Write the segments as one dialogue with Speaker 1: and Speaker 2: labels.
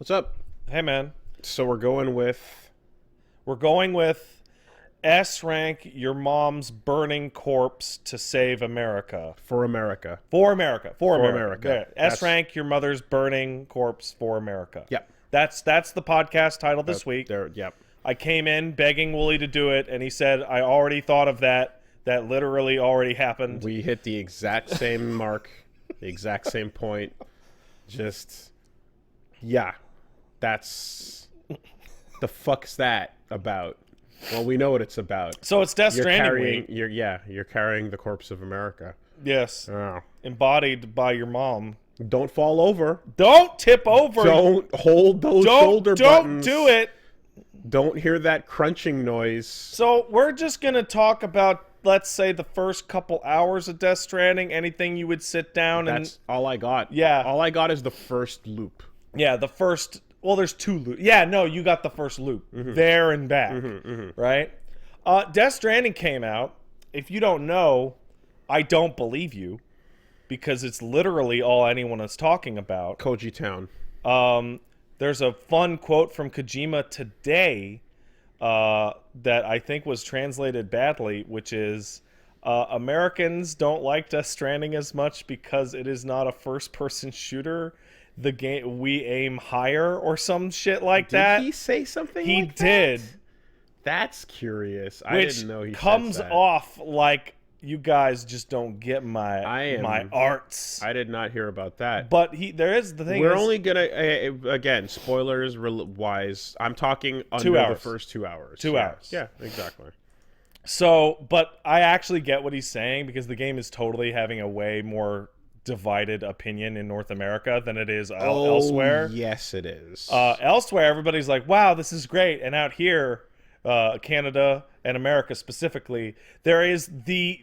Speaker 1: What's up?
Speaker 2: Hey, man.
Speaker 1: So we're going with
Speaker 2: We're going with S rank your mom's burning corpse to save America.
Speaker 1: For America.
Speaker 2: For America. For America.
Speaker 1: America.
Speaker 2: There. S
Speaker 1: That's-
Speaker 2: rank your mother's burning corpse for America.
Speaker 1: Yep.
Speaker 2: That's the podcast title this week.
Speaker 1: There. Yep.
Speaker 2: I came in begging Woolie to do it, and he said, I already thought of that. That literally already happened.
Speaker 1: We hit the exact same mark, the exact same point. Just, yeah. That's the fuck's that about? Well, we know what it's about.
Speaker 2: So it's Death Stranding week.
Speaker 1: You're carrying the corpse of America.
Speaker 2: Yes.
Speaker 1: Oh.
Speaker 2: Embodied by your mom.
Speaker 1: Don't fall over.
Speaker 2: Don't tip over.
Speaker 1: Don't hold those shoulder buttons.
Speaker 2: Don't do it.
Speaker 1: Don't hear that crunching noise.
Speaker 2: So we're just going to talk about, let's say, the first couple hours of Death Stranding. Anything you would sit down and...
Speaker 1: That's all I got.
Speaker 2: Yeah.
Speaker 1: All I got is the first loop.
Speaker 2: Yeah, the first... Well, there's two loops. Yeah, no, you got the first loop. There and back. Right? Death Stranding came out. If you don't know, I don't believe you. Because it's literally all anyone is talking about.
Speaker 1: Koji Town.
Speaker 2: There's a fun quote from Kojima today that I think was translated badly, which is, Americans don't like Death Stranding as much because it is not a first-person shooter. The game, we aim higher or some shit like that.
Speaker 1: Did he say something
Speaker 2: He
Speaker 1: like
Speaker 2: did.
Speaker 1: that? That's curious. I
Speaker 2: Which
Speaker 1: didn't know he
Speaker 2: comes
Speaker 1: said that.
Speaker 2: off like you guys just don't get my arts.
Speaker 1: I did not hear about that.
Speaker 2: But there is the thing.
Speaker 1: We're only gonna again, spoilers wise. I'm talking under the first 2 hours.
Speaker 2: 2 hours.
Speaker 1: Yeah, exactly.
Speaker 2: So, but I actually get what he's saying because the game is totally having a way more divided opinion in North America than it is elsewhere.
Speaker 1: Yes, it is.
Speaker 2: Elsewhere, everybody's like, wow, this is great. And out here, Canada and America specifically, there is the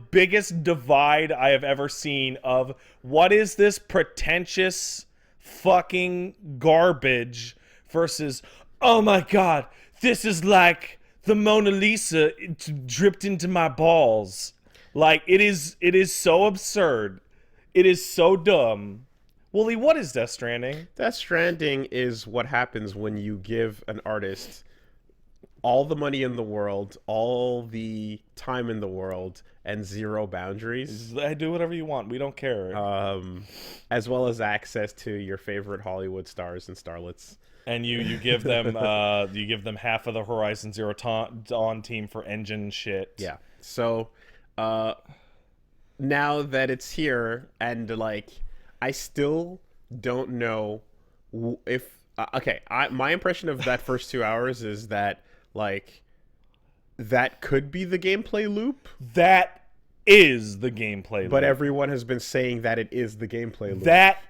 Speaker 2: biggest divide I have ever seen of what is this pretentious fucking garbage versus, oh my God, this is like the Mona Lisa dripped into my balls. Like, it is so absurd. It is so dumb. Woolie, what is Death Stranding?
Speaker 1: Death Stranding is what happens when you give an artist all the money in the world, all the time in the world, and zero boundaries.
Speaker 2: Do whatever you want. We don't care.
Speaker 1: As well as access to your favorite Hollywood stars and starlets.
Speaker 2: And you give them half of the Horizon Zero Dawn team for engine shit.
Speaker 1: Yeah. So now that it's here, and like, I still don't know if my impression of that first 2 hours is that like that could be the gameplay loop.
Speaker 2: That is the gameplay loop.
Speaker 1: But everyone has been saying that it is the gameplay loop.
Speaker 2: That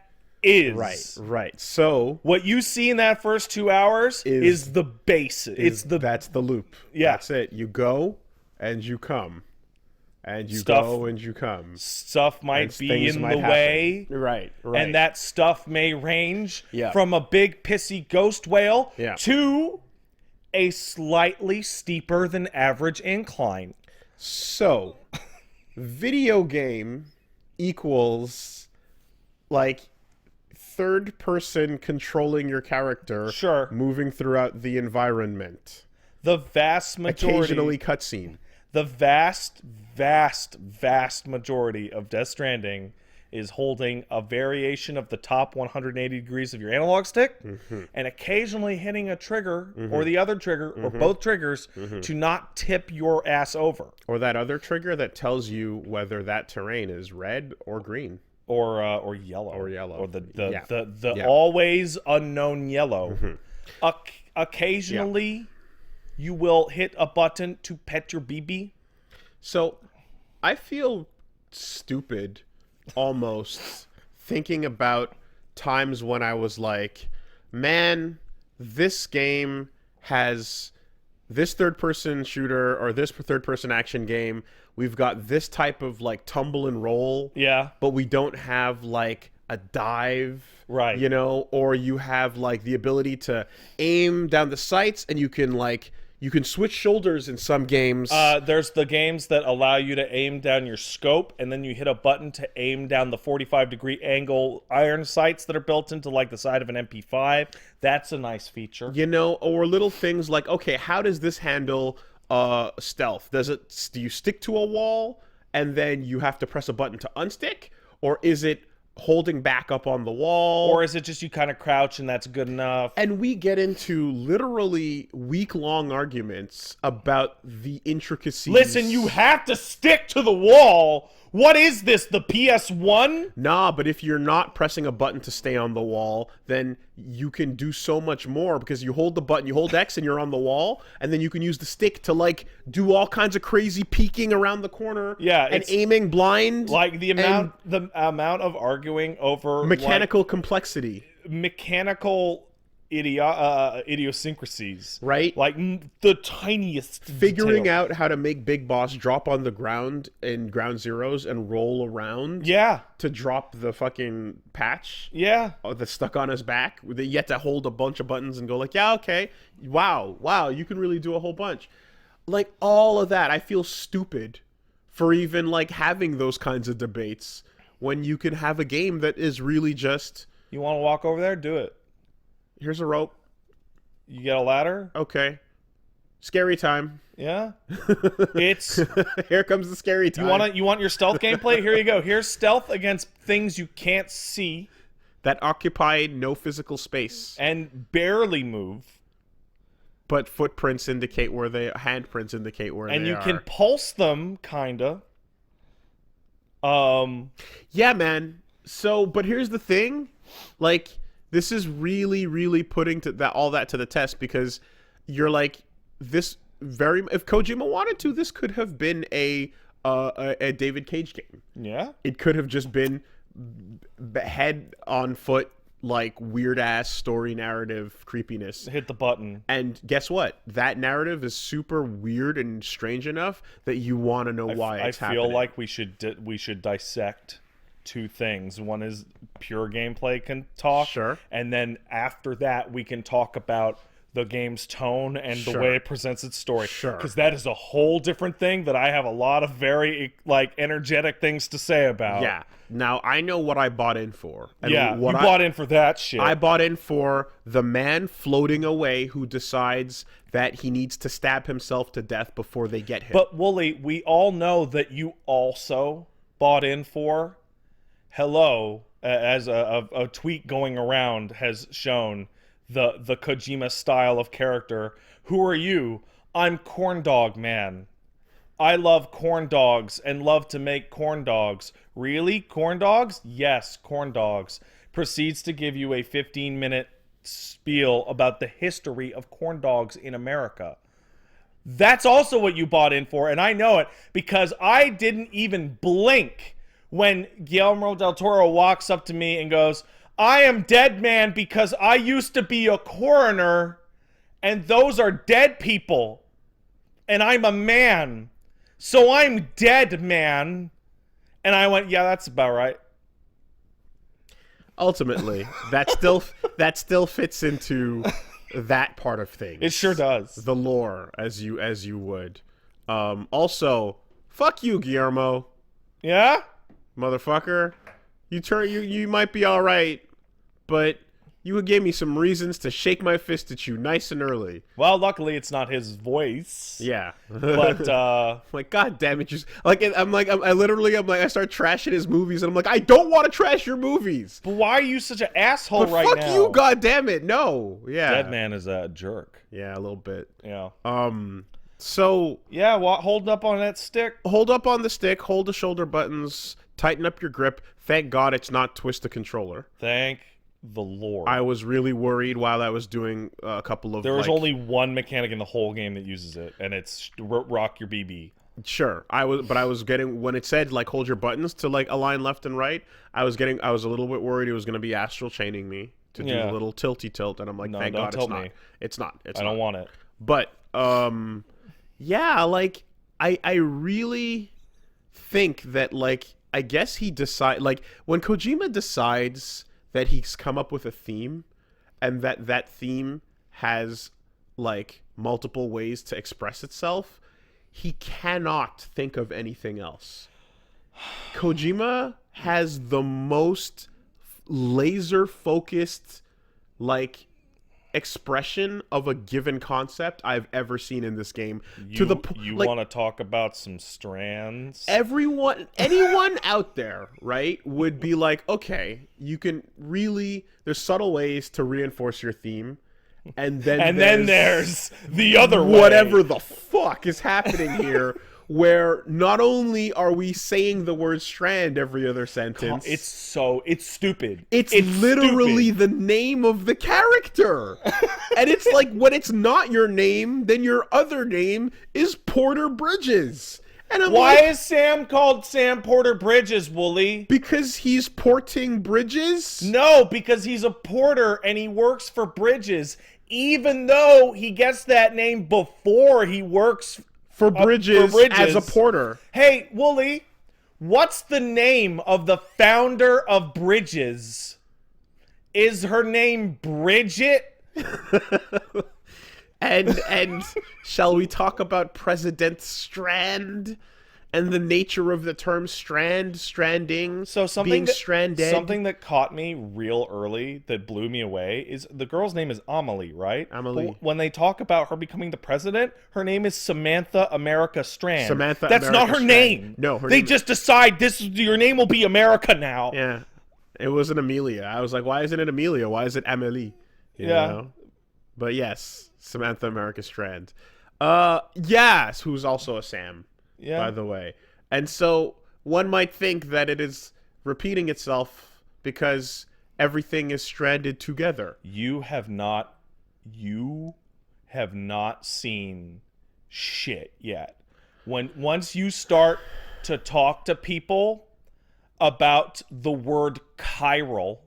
Speaker 2: is
Speaker 1: right. So
Speaker 2: what you see in that first 2 hours is the base.
Speaker 1: That's the loop.
Speaker 2: Yeah.
Speaker 1: That's it. You go and you come. And you go and you come.
Speaker 2: Stuff might be in the way.
Speaker 1: Right.
Speaker 2: And that stuff may range
Speaker 1: Yeah.
Speaker 2: from a big pissy ghost whale
Speaker 1: Yeah.
Speaker 2: to a slightly steeper than average incline.
Speaker 1: So, video game equals like third person controlling your character,
Speaker 2: Sure.
Speaker 1: moving throughout the environment.
Speaker 2: The vast majority...
Speaker 1: Occasionally cutscene.
Speaker 2: The vast majority of Death Stranding is holding a variation of the top 180 degrees of your analog stick and occasionally hitting a trigger or the other trigger or both triggers to not tip your ass over.
Speaker 1: Or that other trigger that tells you whether that terrain is red or green.
Speaker 2: Or yellow.
Speaker 1: Or yellow.
Speaker 2: Or the
Speaker 1: Yeah.
Speaker 2: always unknown yellow. Occasionally, you will hit a button to pet your BB.
Speaker 1: So, I feel stupid almost thinking about times when I was like, man, this game has this third-person shooter or this third-person action game. We've got this type of like tumble and roll.
Speaker 2: Yeah.
Speaker 1: But we don't have like a dive.
Speaker 2: Right.
Speaker 1: You know, or you have like the ability to aim down the sights and you can like You can switch shoulders in some games.
Speaker 2: There's the games that allow you to aim down your scope, and then you hit a button to aim down the 45-degree angle iron sights that are built into like the side of an MP5. That's a nice feature.
Speaker 1: You know, or little things like, okay, how does this handle stealth? Do you stick to a wall and then you have to press a button to unstick, or is it holding back up on the wall,
Speaker 2: or is it just you kind of crouch and that's good enough?
Speaker 1: And we get into literally week-long arguments about the intricacies.
Speaker 2: Listen, you have to stick to the wall. What is this, the PS1?
Speaker 1: Nah, but if you're not pressing a button to stay on the wall, then you can do so much more, because you hold the button, you hold X and you're on the wall, and then you can use the stick to like do all kinds of crazy peeking around the corner,
Speaker 2: and
Speaker 1: aiming blind.
Speaker 2: Like the amount of arguing over
Speaker 1: mechanical complexity.
Speaker 2: Mechanical idiosyncrasies,
Speaker 1: right?
Speaker 2: Like the tiniest
Speaker 1: figuring
Speaker 2: detail.
Speaker 1: out how to make Big Boss drop on the ground in Ground Zeroes and roll around, to drop the fucking patch, that's stuck on his back. You have to hold a bunch of buttons and go like, yeah, okay, wow, you can really do a whole bunch. Like all of that, I feel stupid for even like having those kinds of debates when you can have a game that is really just,
Speaker 2: you want to walk over there, do it.
Speaker 1: Here's a rope.
Speaker 2: You get a ladder?
Speaker 1: Okay. Scary time.
Speaker 2: Yeah. It's
Speaker 1: here comes the scary time.
Speaker 2: You want your stealth gameplay? Here you go. Here's stealth against things you can't see
Speaker 1: that occupy no physical space
Speaker 2: and barely move.
Speaker 1: But footprints indicate where handprints indicate where they are.
Speaker 2: And you can pulse them, kinda.
Speaker 1: Yeah, man. So, but here's the thing. Like, this is really, really putting all that to the test, because you're like, if Kojima wanted to, this could have been a David Cage game.
Speaker 2: Yeah.
Speaker 1: It could have just been head on foot, like weird ass story narrative creepiness.
Speaker 2: Hit the button.
Speaker 1: And guess what? That narrative is super weird and strange enough that you want to know why it's happening.
Speaker 2: I feel like we should dissect two things. One is pure gameplay can talk.
Speaker 1: Sure.
Speaker 2: And then after that, we can talk about the game's tone and the way it presents its story.
Speaker 1: Sure.
Speaker 2: Because that is a whole different thing that I have a lot of very like energetic things to say about.
Speaker 1: Yeah. Now, I know what I bought in for.
Speaker 2: And you bought in for that shit.
Speaker 1: I bought in for the man floating away who decides that he needs to stab himself to death before they get him.
Speaker 2: But, Wooly, we all know that you also bought in for... Hello, as a tweet going around has shown, the Kojima style of character. Who are you? I'm Corn Dog Man. I love corn dogs and love to make corn dogs. Really? Corn dogs? Yes, corn dogs. Proceeds to give you a 15-minute spiel about the history of corn dogs in America. That's also what you bought in for, and I know it because I didn't even blink when Guillermo del Toro walks up to me and goes, I am dead man because I used to be a coroner and those are dead people and I'm a man. So I'm dead man. And I went, yeah, that's about right.
Speaker 1: Ultimately, that still fits into that part of things.
Speaker 2: It sure does.
Speaker 1: The lore, as you would. Also, fuck you, Guillermo.
Speaker 2: Yeah?
Speaker 1: Motherfucker, you might be all right, but you gave me some reasons to shake my fist at you nice and early.
Speaker 2: Well, luckily it's not his voice.
Speaker 1: Yeah,
Speaker 2: but
Speaker 1: like, god damn it, I start trashing his movies, and I'm like, I don't want to trash your movies.
Speaker 2: But why are you such an asshole
Speaker 1: but
Speaker 2: right
Speaker 1: fuck
Speaker 2: now?
Speaker 1: you, god damn it, no. Yeah,
Speaker 2: Dead man is a jerk.
Speaker 1: Yeah, a little bit.
Speaker 2: Yeah.
Speaker 1: So
Speaker 2: yeah, hold up on that stick.
Speaker 1: Hold up on the stick. Hold the shoulder buttons. Tighten up your grip. Thank God it's not twist the controller.
Speaker 2: Thank the Lord.
Speaker 1: I was really worried while I was doing a couple of.
Speaker 2: There was only one mechanic in the whole game that uses it, and it's rock your BB.
Speaker 1: Sure, I was getting when it said like hold your buttons to like align left and right. I was a little bit worried it was going to be astral chaining me to do a little tilty tilt, and I'm like,
Speaker 2: no,
Speaker 1: thank God it's not. It's not.
Speaker 2: I don't want it.
Speaker 1: But yeah, like I really think that like. I guess he when Kojima decides that he's come up with a theme and that theme has like multiple ways to express itself, he cannot think of anything else. Kojima has the most laser focused like expression of a given concept I've ever seen in this game.
Speaker 2: You want to talk about some strands?
Speaker 1: Anyone out there, right, would be like, okay, you can really, there's subtle ways to reinforce your theme, and then
Speaker 2: there's the other way.
Speaker 1: Whatever the fuck is happening here, where not only are we saying the word Strand every other sentence,
Speaker 2: it's stupid.
Speaker 1: It's literally the name of the character. And it's like, when it's not your name, then your other name is Porter Bridges. And I'm
Speaker 2: Why is Sam called Sam Porter Bridges, Woolie?
Speaker 1: Because he's porting bridges?
Speaker 2: No, because he's a porter and he works for Bridges, even though he gets that name before he works
Speaker 1: for Bridges as a porter.
Speaker 2: Hey, Woolie, what's the name of the founder of Bridges? Is her name Bridget?
Speaker 1: And shall we talk about President Strand and the nature of the term stranding, being stranded?
Speaker 2: Something that caught me real early that blew me away is the girl's name is Amelie, right?
Speaker 1: Amelie.
Speaker 2: But when they talk about her becoming the president, her name is Samantha America Strand.
Speaker 1: That's
Speaker 2: not her name.
Speaker 1: No,
Speaker 2: they just decide your name will be America now.
Speaker 1: Yeah, it wasn't Amelia. I was like, why isn't it Amelia? Why is it Amelie? You know? But yes, Samantha America Strand. Yes, who's also a Sam.
Speaker 2: Yeah.
Speaker 1: By the way. And so one might think that it is repeating itself because everything is stranded together.
Speaker 2: You have not seen shit yet. Once you start to talk to people about the word chiral,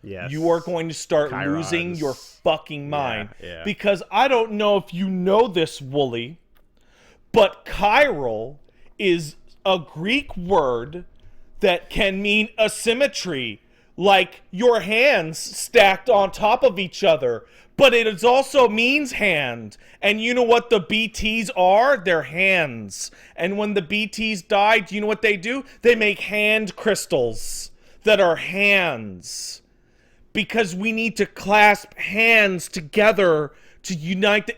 Speaker 1: yes,
Speaker 2: you are going to start losing your fucking mind.
Speaker 1: Yeah.
Speaker 2: Because I don't know if you know this, Woolie, but chiral is a Greek word that can mean asymmetry, like your hands stacked on top of each other. But it also means hand. And you know what the BTs are? They're hands. And when the BTs die, do you know what they do? They make hand crystals that are hands. Because we need to clasp hands together to unite.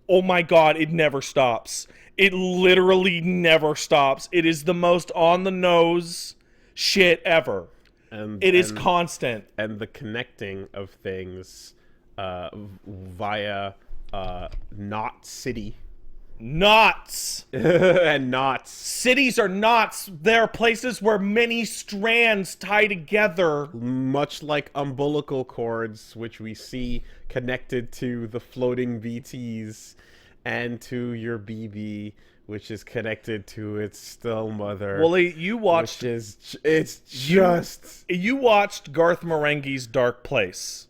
Speaker 2: Oh my God, it never stops. It literally never stops. It is the most on the nose shit ever. It is constant.
Speaker 1: And the connecting of things via knot city.
Speaker 2: Knots.
Speaker 1: And knots.
Speaker 2: Cities are knots. They're places where many strands tie together.
Speaker 1: Much like umbilical cords, which we see connected to the floating BTs and to your BB, which is connected to its still mother.
Speaker 2: Woolie, you watched... You watched Garth Marenghi's Dark Place.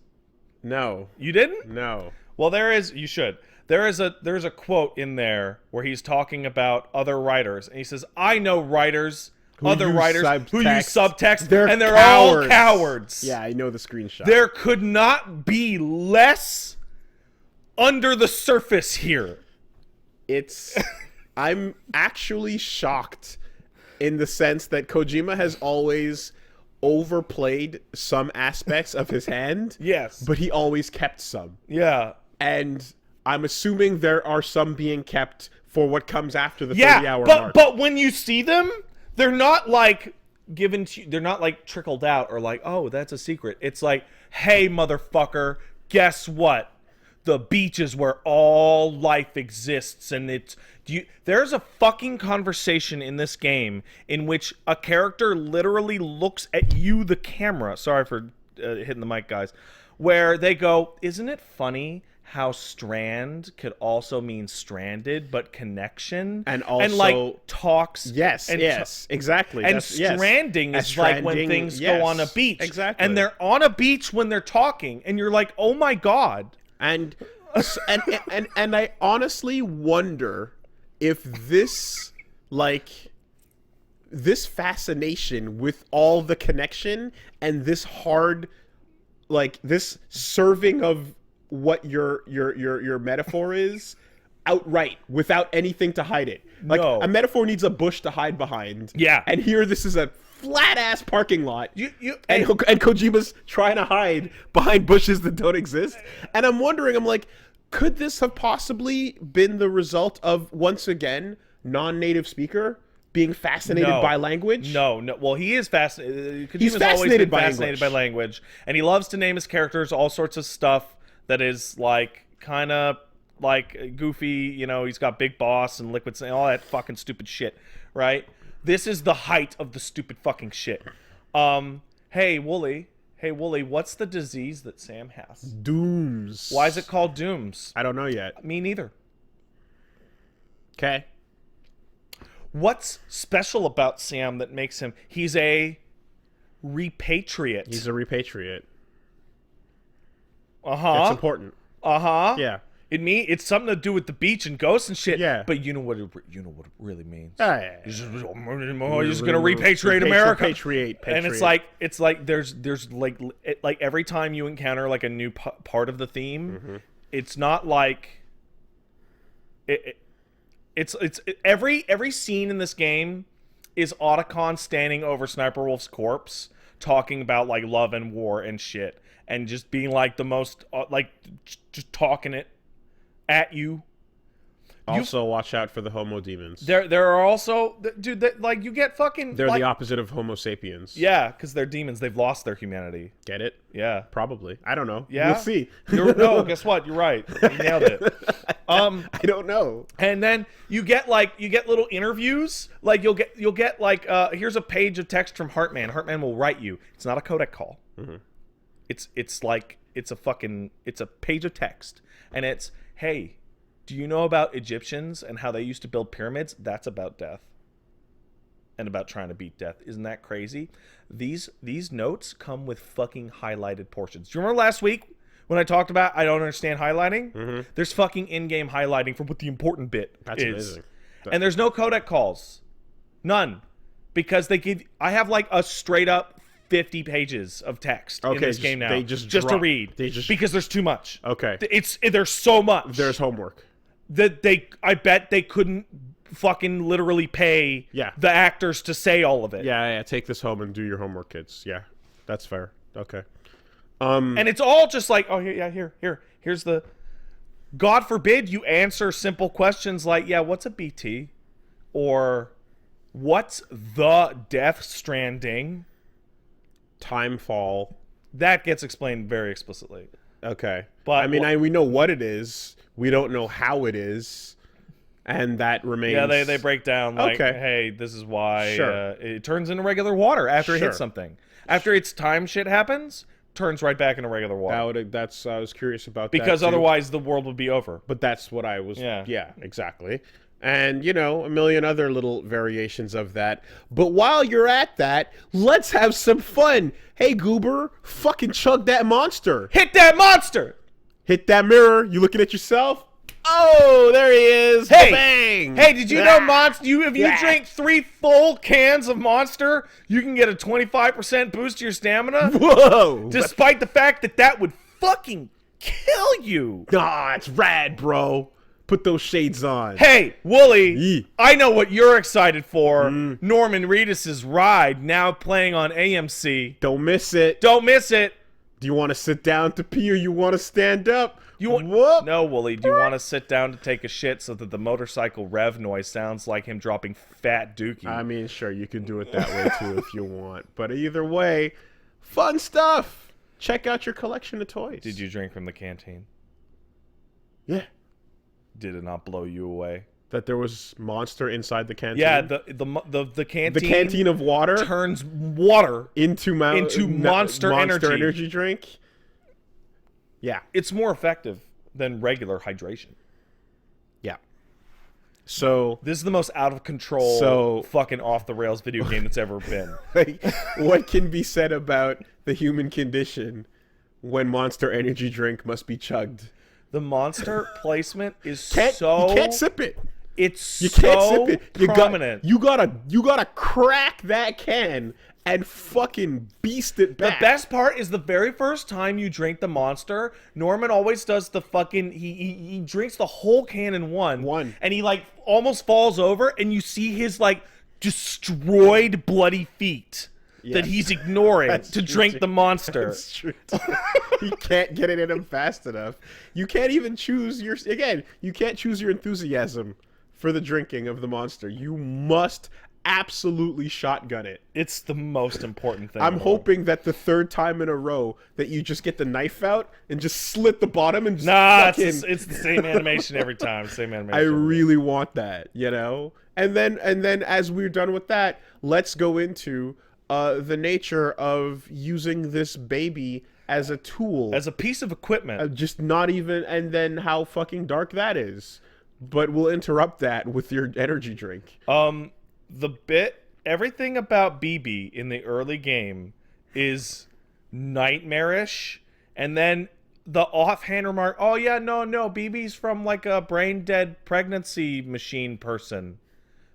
Speaker 1: No.
Speaker 2: You didn't?
Speaker 1: No.
Speaker 2: Well, you should. There's a quote in there where he's talking about other writers, and he says, "I know writers, other writers who use subtext, and they're all cowards."
Speaker 1: Yeah, I know the screenshot.
Speaker 2: There could not be less under the surface here.
Speaker 1: I'm actually shocked in the sense that Kojima has always overplayed some aspects of his hand.
Speaker 2: Yes.
Speaker 1: But he always kept some.
Speaker 2: Yeah.
Speaker 1: And I'm assuming there are some being kept for what comes after the 30-hour mark.
Speaker 2: But when you see them, they're not like given to you, they're not like trickled out or like, oh, that's a secret. It's like, hey, motherfucker, guess what? The beach is where all life exists, and there's a fucking conversation in this game in which a character literally looks at you, the camera. Sorry for hitting the mic, guys. Where they go, isn't it funny how strand could also mean stranded, but connection,
Speaker 1: and also
Speaker 2: like talks.
Speaker 1: Yes, exactly.
Speaker 2: And stranding is like when things go on a beach,
Speaker 1: exactly,
Speaker 2: and they're on a beach when they're talking, and you're like, oh my God.
Speaker 1: And I honestly wonder if this fascination with all the connection and this hard, like this serving of what your metaphor is outright without anything to hide it. Like
Speaker 2: No.
Speaker 1: a metaphor needs a bush to hide behind.
Speaker 2: Yeah.
Speaker 1: And here this is a flat ass parking lot.
Speaker 2: And
Speaker 1: And Kojima's trying to hide behind bushes that don't exist. And I'm wondering, I'm like, could this have possibly been the result of, once again, non-native speaker being fascinated by language?
Speaker 2: No. Well, he is fascinated.
Speaker 1: He's fascinated by
Speaker 2: language, and he loves to name his characters all sorts of stuff that is like kind of like goofy. You know, he's got Big Boss and Liquid Snake, all that fucking stupid shit, right? This is the height of the stupid fucking shit. Hey Woolie, what's the disease that Sam has?
Speaker 1: Dooms.
Speaker 2: Why is it called Dooms?
Speaker 1: I don't know yet.
Speaker 2: Me neither.
Speaker 1: Okay.
Speaker 2: What's special about Sam that makes him... He's a repatriate.
Speaker 1: He's a repatriate.
Speaker 2: Uh-huh.
Speaker 1: That's important.
Speaker 2: Uh-huh.
Speaker 1: Yeah.
Speaker 2: It's something to do with the beach and ghosts and shit.
Speaker 1: Yeah.
Speaker 2: But you know what it really means.
Speaker 1: Yeah.
Speaker 2: He's just going to repatriate America.
Speaker 1: Patriate.
Speaker 2: And it's like there's like every time you encounter like a new part of the theme, it's not like it's every scene in this game is Otacon standing over Sniper Wolf's corpse talking about like love and war and shit, and just being like the most just talking it at you.
Speaker 1: Also, watch out for the homo demons.
Speaker 2: There are also, dude, like you get fucking.
Speaker 1: They're
Speaker 2: like,
Speaker 1: the opposite of homo sapiens.
Speaker 2: Yeah, because they're demons. They've lost their humanity.
Speaker 1: Get it?
Speaker 2: Yeah,
Speaker 1: Probably. I don't know.
Speaker 2: yeah.
Speaker 1: We'll see.
Speaker 2: No, guess what? You're right. You nailed it.
Speaker 1: I don't know.
Speaker 2: And then you get little interviews. Like you'll get like here's a page of text from Heartman. Heartman will write you. It's not a codec call. It's a page of text, and it's, hey, do you know about Egyptians and how they used to build pyramids? That's about death. And about trying to beat death. Isn't that crazy? These notes come with fucking highlighted portions. Do you remember last week when I talked about I don't understand highlighting? There's fucking in-game highlighting for what the important bit
Speaker 1: That's
Speaker 2: is.
Speaker 1: amazing.
Speaker 2: And there's no codec calls. None. Because I have like a straight up 50 pages of text in this game now.
Speaker 1: They just
Speaker 2: to read. Because there's too much.
Speaker 1: Okay.
Speaker 2: There's so much.
Speaker 1: There's homework.
Speaker 2: That I bet they couldn't fucking literally pay the actors to say all of it.
Speaker 1: Yeah. Take this home and do your homework, kids. Yeah, that's fair. Okay.
Speaker 2: And it's all just like, oh, here's the... God forbid you answer simple questions like, yeah, what's a BT? Or, what's the Death Stranding?
Speaker 1: Timefall.
Speaker 2: That gets explained very explicitly.
Speaker 1: Okay.
Speaker 2: But
Speaker 1: I mean, we know what it is. We don't know how it is. And that remains...
Speaker 2: Yeah, they break down like,
Speaker 1: Okay.
Speaker 2: hey, this is why it turns into regular water after it hits
Speaker 1: Sure.
Speaker 2: something. After its time shit happens, turns right back into regular water.
Speaker 1: I was curious about that,
Speaker 2: because
Speaker 1: too.
Speaker 2: otherwise the world would be over.
Speaker 1: But that's what I was...
Speaker 2: Yeah.
Speaker 1: Yeah, exactly. And, a million other little variations of that. But while you're at that, let's have some fun. Hey, Goober, fucking chug that monster.
Speaker 2: Hit that monster!
Speaker 1: Hit that mirror. You looking at yourself? Oh, there he is.
Speaker 2: Hey!
Speaker 1: Bang!
Speaker 2: Hey, did you know Monster? If you drink 3 full cans of Monster, you can get a 25% boost to your stamina?
Speaker 1: Whoa!
Speaker 2: Despite the fact that would fucking kill you.
Speaker 1: Ah, it's rad, bro. Put those shades on.
Speaker 2: Hey, Woolie,
Speaker 1: Yee.
Speaker 2: I know what you're excited for. Norman Reedus' Ride, now playing on AMC.
Speaker 1: Don't miss it.
Speaker 2: Don't miss it.
Speaker 1: Do you want to sit down to pee or you want to stand up?
Speaker 2: Whoop. No, Woolie, do you want to sit down to take a shit so that the motorcycle rev noise sounds like him dropping fat dookie?
Speaker 1: I mean, sure, you can do it that way too if you want. But either way, fun stuff. Check out your collection of toys.
Speaker 2: Did you drink from the canteen?
Speaker 1: Yeah.
Speaker 2: Did it not blow you away?
Speaker 1: That there was Monster inside the canteen?
Speaker 2: Yeah, the canteen.
Speaker 1: The canteen of water
Speaker 2: turns water
Speaker 1: into
Speaker 2: Monster energy
Speaker 1: drink. Yeah.
Speaker 2: It's more effective than regular hydration.
Speaker 1: Yeah. So
Speaker 2: this is the most out of control, fucking off the rails video game that's ever been.
Speaker 1: Like, what can be said about the human condition when Monster energy drink must be chugged?
Speaker 2: The Monster placement is
Speaker 1: You can't sip it.
Speaker 2: It's
Speaker 1: You can't sip it.
Speaker 2: Prominent.
Speaker 1: You gotta crack that can and fucking beast it
Speaker 2: The
Speaker 1: back.
Speaker 2: best part is the very first time you drink the Monster, Norman always does the fucking he drinks the whole can in one. And he like almost falls over and you see his like destroyed bloody feet that he's ignoring to drink the Monster.
Speaker 1: That's true. He can't get it in him fast enough. You can't even choose your you can't choose your enthusiasm for the drinking of the Monster. You must absolutely shotgun it.
Speaker 2: It's the most important thing.
Speaker 1: I'm hoping that the third time in a row that you just get the knife out and just slit the bottom and just fucking...
Speaker 2: it's the same animation every time. Same animation.
Speaker 1: I really want that, you know? And then as we're done with that, let's go into the nature of using this baby as a tool.
Speaker 2: As a piece of equipment.
Speaker 1: Just not even... And then how fucking dark that is. But we'll interrupt that with your energy drink.
Speaker 2: Everything about BB in the early game is nightmarish, and then the offhand remark, oh yeah, no, BB's from like a brain dead pregnancy machine person.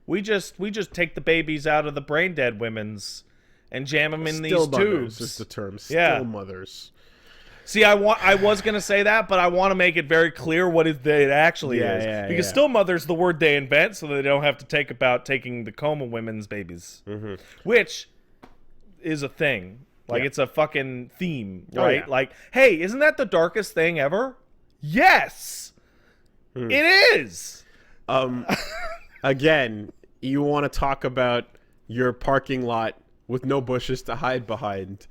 Speaker 2: We just take the babies out of the brain dead women's and jam them in these tubes.
Speaker 1: Is the term. Still mothers.
Speaker 2: See, I was gonna say that, but I want to make it very clear what it actually is, because still mother's the word they invent, so they don't have to take about taking the coma women's babies, which is a thing. Like it's a fucking theme, right?
Speaker 1: Oh, yeah.
Speaker 2: Like, hey, isn't that the darkest thing ever? Yes, it is.
Speaker 1: Again, you want to talk about your parking lot with no bushes to hide behind.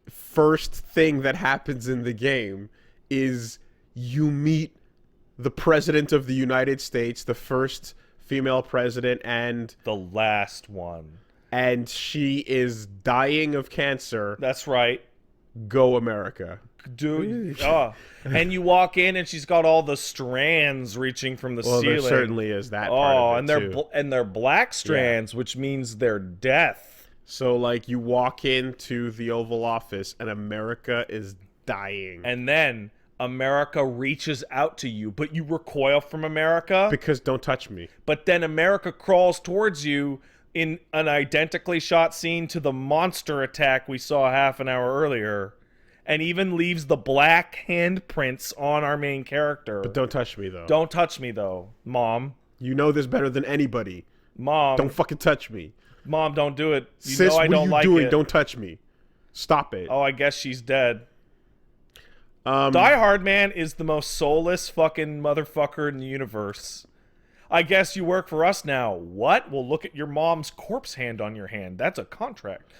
Speaker 1: First thing that happens in the game is you meet the president of the United States, the first female president, and
Speaker 2: the last one.
Speaker 1: And she is dying of cancer.
Speaker 2: That's right.
Speaker 1: Go America.
Speaker 2: Dude. And you walk in and she's got all the strands reaching from the ceiling.
Speaker 1: There certainly is that part of it,
Speaker 2: and they're black strands, which means they're death.
Speaker 1: So, like, you walk into the Oval Office and America is dying.
Speaker 2: And then America reaches out to you, but you recoil from America.
Speaker 1: Because don't touch me.
Speaker 2: But then America crawls towards you in an identically shot scene to the monster attack we saw half an hour earlier. And even leaves the black handprints on our main character.
Speaker 1: But don't touch me, though.
Speaker 2: Don't touch me, though, Mom.
Speaker 1: You know this better than anybody.
Speaker 2: Mom.
Speaker 1: Don't fucking touch me.
Speaker 2: Mom, don't do it.
Speaker 1: Sis, know I don't like it. What are you doing? Don't touch me. Stop it.
Speaker 2: Oh, I guess she's dead. Die Hard Man is the most soulless fucking motherfucker in the universe. I guess you work for us now. What? Well, look at your mom's corpse hand on your hand. That's a contract.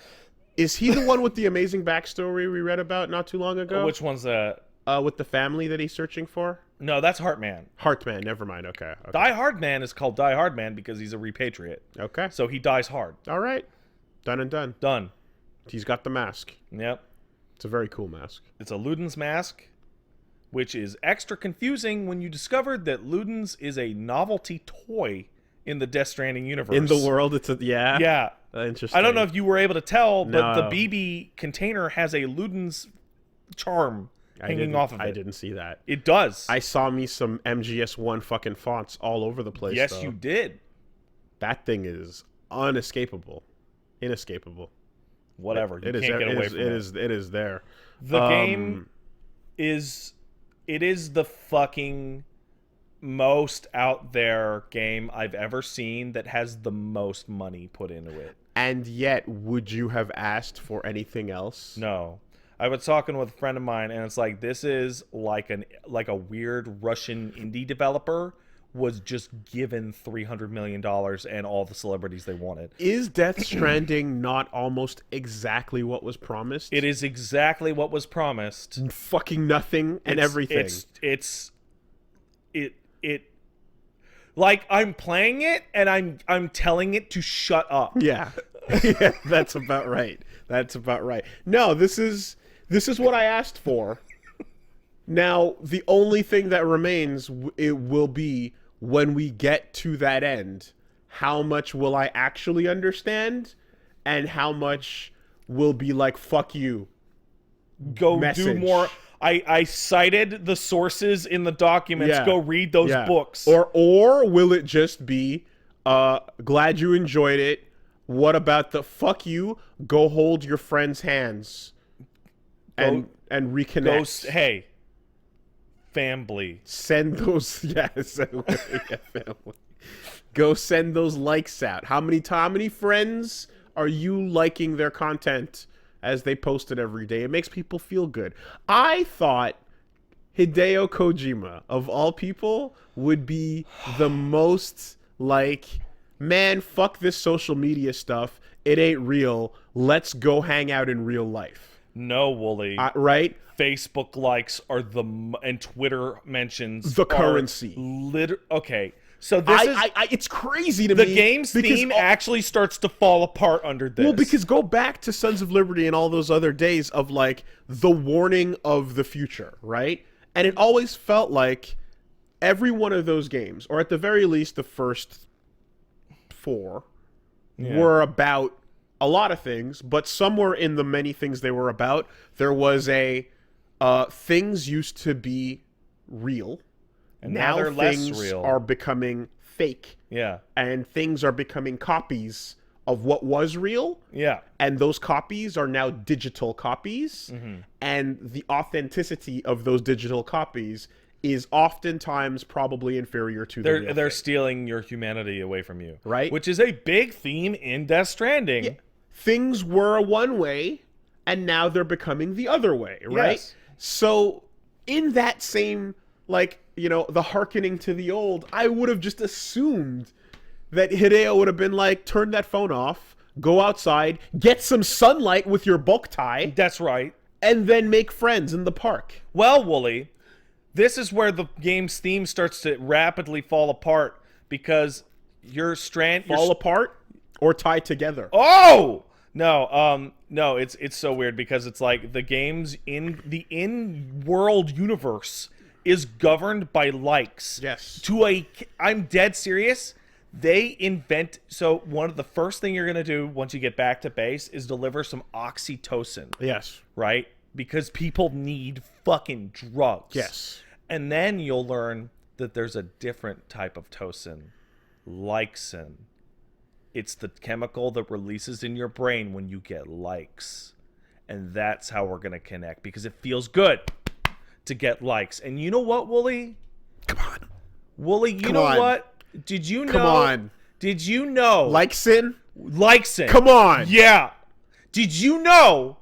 Speaker 1: Is he the one with the amazing backstory we read about not too long ago?
Speaker 2: Which one's that?
Speaker 1: With the family that he's searching for?
Speaker 2: No, that's Heartman.
Speaker 1: Heartman, never mind. Okay.
Speaker 2: Die Hard Man is called Die Hard Man because he's a repatriate.
Speaker 1: Okay.
Speaker 2: So he dies hard.
Speaker 1: All right. Done and done.
Speaker 2: Done.
Speaker 1: He's got the mask.
Speaker 2: Yep.
Speaker 1: It's a very cool mask.
Speaker 2: It's a Luden's mask, which is extra confusing when you discovered that Luden's is a novelty toy in the Death Stranding universe.
Speaker 1: In the world, it's a... Yeah?
Speaker 2: Yeah.
Speaker 1: Interesting.
Speaker 2: I don't know if you were able to tell, but the BB container has a Luden's charm hanging off of it.
Speaker 1: I didn't see that.
Speaker 2: It does.
Speaker 1: I saw me some MGS1 fucking fonts all over the place.
Speaker 2: Yes, you did.
Speaker 1: That thing is unescapable. Inescapable.
Speaker 2: Whatever. You can't get away from it.
Speaker 1: It is there.
Speaker 2: The game is... It is the fucking most out there game I've ever seen that has the most money put into it.
Speaker 1: And yet, would you have asked for anything else?
Speaker 2: No. I was talking with a friend of mine, and it's like, this is like a weird Russian indie developer was just given $300 million and all the celebrities they wanted.
Speaker 1: Is Death Stranding not almost exactly what was promised?
Speaker 2: It is exactly what was promised.
Speaker 1: Fucking nothing and everything.
Speaker 2: It like, I'm playing it and I'm telling it to shut up.
Speaker 1: Yeah. Yeah, that's about right. That's about right. No, this is what I asked for. Now, the only thing that remains, it will be when we get to that end, how much will I actually understand and how much will be like, fuck you.
Speaker 2: Go
Speaker 1: message.
Speaker 2: Do more. I cited the sources in the documents. Yeah. Go read those books.
Speaker 1: Or will it just be, glad you enjoyed it. What about the fuck you? Go hold your friend's hands and reconnect.
Speaker 2: Hey, family.
Speaker 1: Send those family. Go send those likes out. How many friends are you liking their content as they post it every day? It makes people feel good. I thought Hideo Kojima, of all people, would be the most like, man, fuck this social media stuff. It ain't real. Let's go hang out in real life.
Speaker 2: No, Wooly.
Speaker 1: Right?
Speaker 2: Facebook likes are and Twitter mentions
Speaker 1: the currency.
Speaker 2: Okay. So this is
Speaker 1: it's crazy to me.
Speaker 2: The game's theme actually starts to fall apart under this.
Speaker 1: Well, because go back to Sons of Liberty and all those other days of like the warning of the future, right? And it always felt like every one of those games, or at the very least the first 4, were about a lot of things, but somewhere in the many things they were about, there was a things used to be real.
Speaker 2: And now they're
Speaker 1: things
Speaker 2: less real.
Speaker 1: Are becoming fake.
Speaker 2: Yeah.
Speaker 1: And things are becoming copies of what was real.
Speaker 2: Yeah.
Speaker 1: And those copies are now digital copies. Mm-hmm. And the authenticity of those digital copies is oftentimes probably inferior to the real
Speaker 2: they're
Speaker 1: thing.
Speaker 2: stealing your humanity away from you.
Speaker 1: Right.
Speaker 2: Which is a big theme in Death Stranding. Yeah.
Speaker 1: Things were one way, and now they're becoming the other way, right?
Speaker 2: Yes.
Speaker 1: So in that same, like, you know, the hearkening to the old, I would have just assumed that Hideo would have been like, turn that phone off, go outside, get some sunlight with your bow tie.
Speaker 2: That's right.
Speaker 1: And then make friends in the park.
Speaker 2: Well, Wooly, this is where the game's theme starts to rapidly fall apart because you're
Speaker 1: Fall apart or tie together.
Speaker 2: Oh! No, it's so weird because it's like the game's in-world universe is governed by likes.
Speaker 1: Yes.
Speaker 2: I'm dead serious. So one of the first thing you're going to do once you get back to base is deliver some oxytocin.
Speaker 1: Yes.
Speaker 2: Right? Because people need fucking drugs.
Speaker 1: Yes.
Speaker 2: And then you'll learn that there's a different type of tocin. Liksin. It's the chemical that releases in your brain when you get likes. And that's how we're going to connect because it feels good to get likes. And you know what, Wooly?
Speaker 1: Come on.
Speaker 2: Wooly, you know what? Did you know?
Speaker 1: Come on.
Speaker 2: Did you know?
Speaker 1: Liksin?
Speaker 2: Liksin.
Speaker 1: Come on.
Speaker 2: Yeah. Did you know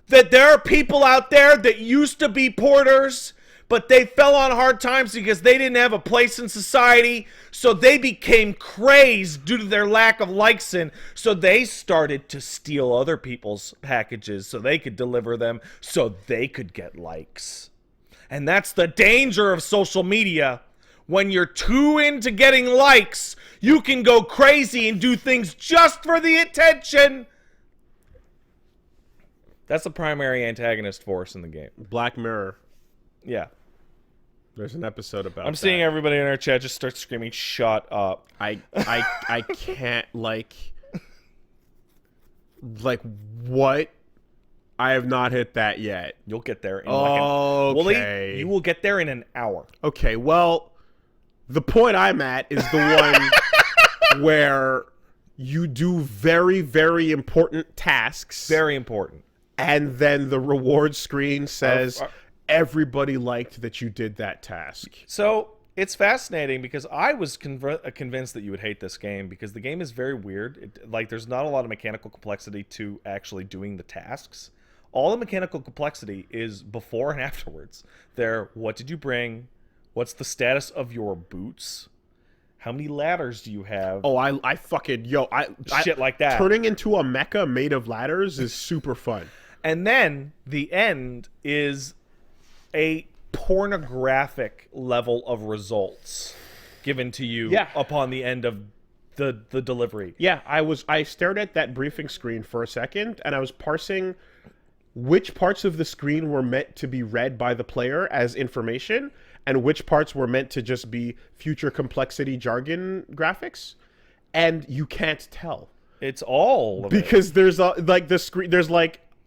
Speaker 2: that there are people out there that used to be porters, but they fell on hard times because they didn't have a place in society, so they became crazed due to their lack of liksin, so they started to steal other people's packages so they could deliver them so they could get likes. And that's the danger of social media. When you're too into getting likes, you can go crazy and do things just for the attention. That's the primary antagonist force in the game.
Speaker 1: Black Mirror.
Speaker 2: Yeah.
Speaker 1: There's an episode about
Speaker 2: I'm seeing everybody in our chat just start screaming, shut up.
Speaker 1: I can't, like what? I have not hit that yet.
Speaker 2: You'll get there in
Speaker 1: okay.
Speaker 2: You will get there in an hour.
Speaker 1: Okay, well, the point I'm at is the one where you do very, very important tasks.
Speaker 2: Very important.
Speaker 1: And then the reward screen says, everybody liked that you did that task.
Speaker 2: So it's fascinating because I was convinced that you would hate this game because the game is very weird. There's not a lot of mechanical complexity to actually doing the tasks. All the mechanical complexity is before and afterwards. What did you bring? What's the status of your boots? How many ladders do you have?
Speaker 1: Oh, I fucking,
Speaker 2: shit like that.
Speaker 1: Turning into a mecha made of ladders is super fun.
Speaker 2: And then the end is a pornographic level of results given to you upon the end of the delivery.
Speaker 1: Yeah, I stared at that briefing screen for a second, and I was parsing which parts of the screen were meant to be read by the player as information, and which parts were meant to just be future complexity jargon graphics, and you can't tell.
Speaker 2: It's all of
Speaker 1: because there's the screen. There's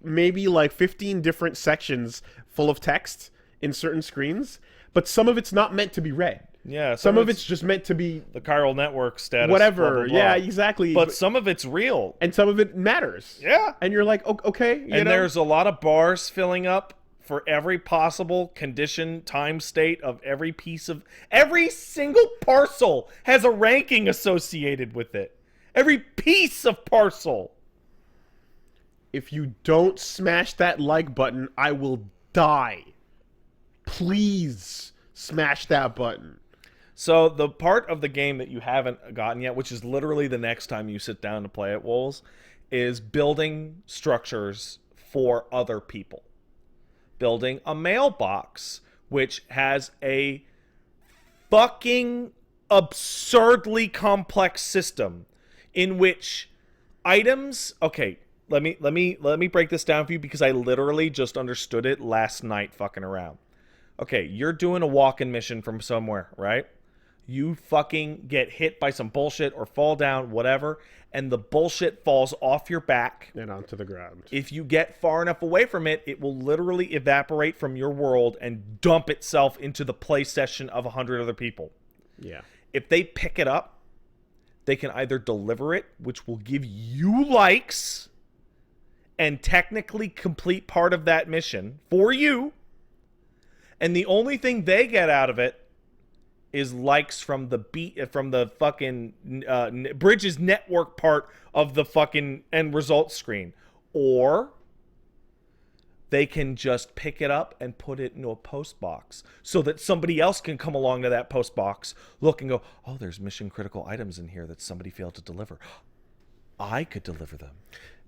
Speaker 1: maybe 15 different sections full of text in certain screens, but some of it's not meant to be read.
Speaker 2: Yeah,
Speaker 1: Some of it's just meant to be
Speaker 2: the chiral network status.
Speaker 1: whatever.
Speaker 2: Blah, blah, blah.
Speaker 1: Yeah, exactly.
Speaker 2: But some of it's real.
Speaker 1: And some of it matters.
Speaker 2: Yeah.
Speaker 1: And you're like, okay. You know?
Speaker 2: There's a lot of bars filling up for every possible condition, time, state of every piece of... Every single parcel has a ranking associated with it. Every piece of parcel.
Speaker 1: If you don't smash that like button, I will die. Please smash that button.
Speaker 2: So the part of the game that you haven't gotten yet, which is literally the next time you sit down to play it, Wolves, is building structures for other people. Building a mailbox, which has a fucking absurdly complex system in which items... Okay, let me break this down for you because I literally just understood it last night fucking around. Okay, you're doing a walk-in mission from somewhere, right? You fucking get hit by some bullshit or fall down, whatever, and the bullshit falls off your back.
Speaker 1: And onto the ground.
Speaker 2: If you get far enough away from it, it will literally evaporate from your world and dump itself into the play session of 100 other people.
Speaker 1: Yeah.
Speaker 2: If they pick it up, they can either deliver it, which will give you likes, and technically complete part of that mission for you, and the only thing they get out of it is likes from the fucking Bridges network part of the fucking end result screen. Or they can just pick it up and put it into a post box so that somebody else can come along to that post box, look and go, oh, there's mission critical items in here that somebody failed to deliver. I could deliver them.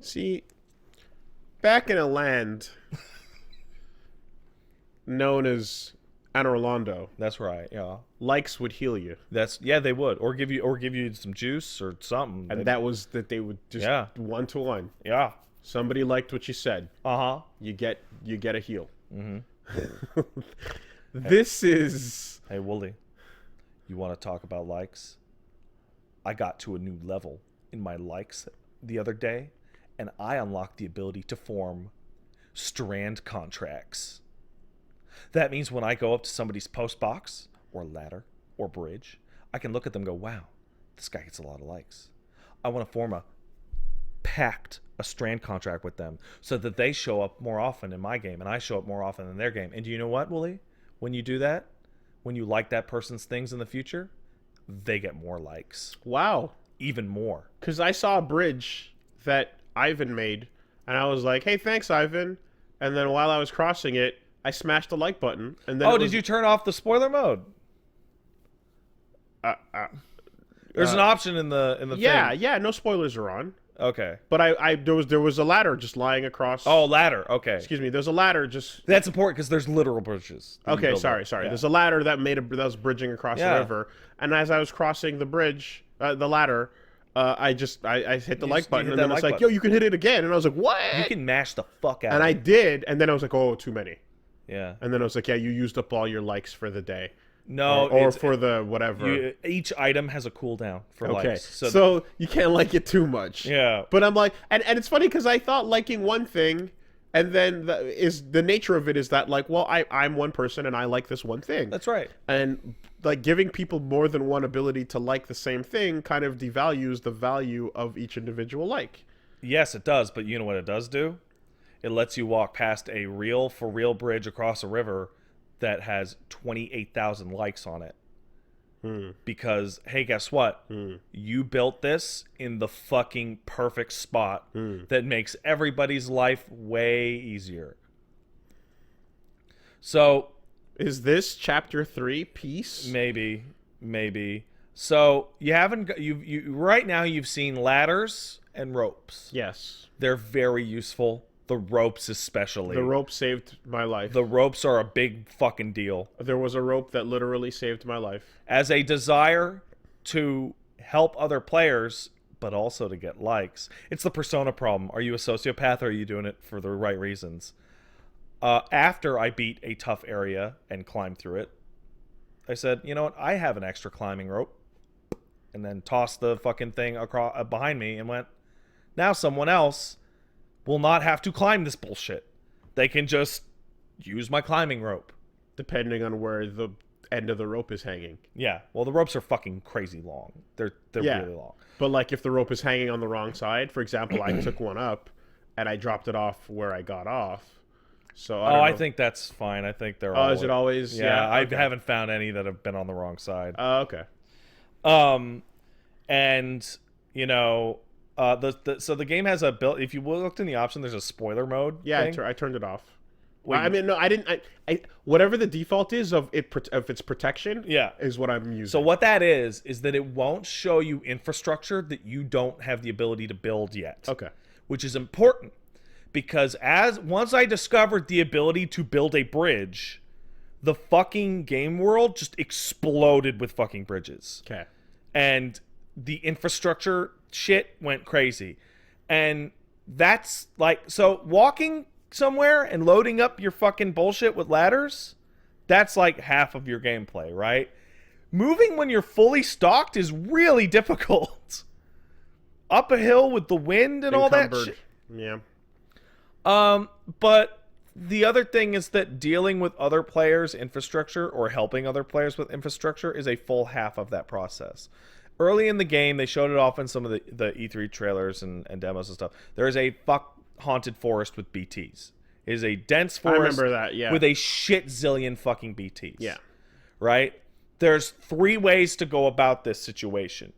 Speaker 1: See, back in a land known as Anne Orlando,
Speaker 2: That's right. Yeah.
Speaker 1: likes would heal you.
Speaker 2: They would, or give you some juice or something.
Speaker 1: And that was that they would just 1-to-1.
Speaker 2: Yeah.
Speaker 1: Somebody liked what you said.
Speaker 2: Uh-huh.
Speaker 1: You get a heal. Mm-hmm. This is...
Speaker 2: Hey, Woolie, you want to talk about likes? I got to a new level in my likes the other day, and I unlocked the ability to form Strand contracts. That means when I go up to somebody's post box, or ladder, or bridge, I can look at them and go, wow, this guy gets a lot of likes. I want to form a Strand contract with them so that they show up more often in my game and I show up more often in their game. And do you know what, Woolie? When you do that, when you like that person's things in the future, they get more likes.
Speaker 1: Wow.
Speaker 2: Even more.
Speaker 1: Because I saw a bridge that Ivan made, and I was like, hey, thanks, Ivan. And then while I was crossing it, I smashed the like button. And then
Speaker 2: did you turn off the spoiler mode? There's an option in the thing.
Speaker 1: Yeah, no spoilers are on.
Speaker 2: Okay.
Speaker 1: But there was a ladder just lying across.
Speaker 2: Oh, ladder. Okay.
Speaker 1: Excuse me. There's a ladder just.
Speaker 2: That's important because there's literal bridges.
Speaker 1: Okay, sorry.
Speaker 2: Yeah.
Speaker 1: There's a ladder that was bridging across the river, and as I was crossing the bridge, the ladder, I hit the like button, and then it's like, yo, you can hit it again, and I was like, what?
Speaker 2: You can mash the fuck out.
Speaker 1: And I did, and then I was like, oh, too many.
Speaker 2: Yeah.
Speaker 1: And then I was like, yeah, you used up all your likes for the day.
Speaker 2: No,
Speaker 1: or for the whatever.
Speaker 2: Each item has a cooldown for likes.
Speaker 1: So you can't like it too much.
Speaker 2: Yeah.
Speaker 1: But I'm like, and it's funny because I thought liking one thing, and then the nature of it is that, like, well, I'm one person and I like this one thing.
Speaker 2: That's right.
Speaker 1: And like giving people more than one ability to like the same thing kind of devalues the value of each individual like.
Speaker 2: Yes, it does. But you know what it does do? It lets you walk past a real bridge across a river that has 28,000 likes on it. Because, hey, guess what? You built this in the fucking perfect spot that makes everybody's life way easier. So...
Speaker 1: Is this chapter 3 peace?
Speaker 2: Maybe. So, right now you've seen ladders and ropes.
Speaker 1: Yes.
Speaker 2: They're very useful. The ropes especially.
Speaker 1: The rope saved my life.
Speaker 2: The ropes are a big fucking deal.
Speaker 1: There was a rope that literally saved my life.
Speaker 2: As a desire to help other players, but also to get likes. It's the persona problem. Are you a sociopath or are you doing it for the right reasons? After I beat a tough area and climbed through it, I said, you know what? I have an extra climbing rope. And then tossed the fucking thing across behind me and went, now someone else will not have to climb this bullshit. They can just use my climbing rope.
Speaker 1: Depending on where end of the rope is hanging.
Speaker 2: Yeah. Well, the ropes are fucking crazy long. They're really long.
Speaker 1: But like if the rope is hanging on the wrong side, for example, I took one up and I dropped it off where I got off. So
Speaker 2: I think that's fine. I think they're all.
Speaker 1: Oh, is it always?
Speaker 2: Yeah, I
Speaker 1: okay.
Speaker 2: haven't found any that have been on the wrong side.
Speaker 1: Okay.
Speaker 2: And you know, so the game has a built. If you looked in the option, there's a spoiler mode.
Speaker 1: Yeah,
Speaker 2: thing.
Speaker 1: I turned it off.
Speaker 2: Wait,
Speaker 1: I mean, no, I didn't. I whatever the default is of its protection.
Speaker 2: Yeah.
Speaker 1: is what I'm using.
Speaker 2: So what that is that it won't show you infrastructure that you don't have the ability to build yet.
Speaker 1: Okay.
Speaker 2: Which is important because once I discovered the ability to build a bridge, the fucking game world just exploded with fucking bridges.
Speaker 1: Okay.
Speaker 2: And the infrastructure shit went crazy. And that's like, so walking somewhere and loading up your fucking bullshit with ladders, that's like half of your gameplay, right? Moving when you're fully stocked is really difficult. Up a hill with the wind and all that shit.
Speaker 1: Yeah.
Speaker 2: But the other thing is that dealing with other players' infrastructure or helping other players with infrastructure is a full half of that process. Early in the game, they showed it off in some of the E3 trailers and demos and stuff. There is a haunted forest with BTs. It is a dense forest.
Speaker 1: I remember that, yeah.
Speaker 2: With a shit zillion fucking BTs.
Speaker 1: Yeah.
Speaker 2: Right? There's 3 ways to go about this situation.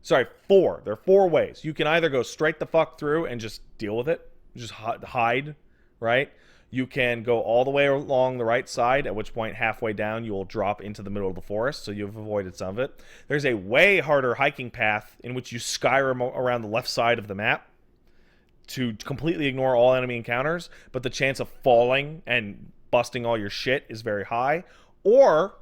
Speaker 2: Sorry, 4. There are 4 ways. You can either go straight the fuck through and just deal with it. Just hide, right? You can go all the way along the right side, at which point halfway down you will drop into the middle of the forest, so you've avoided some of it. There's a way harder hiking path in which you Skyrim around the left side of the map to completely ignore all enemy encounters, but the chance of falling and busting all your shit is very high. Or,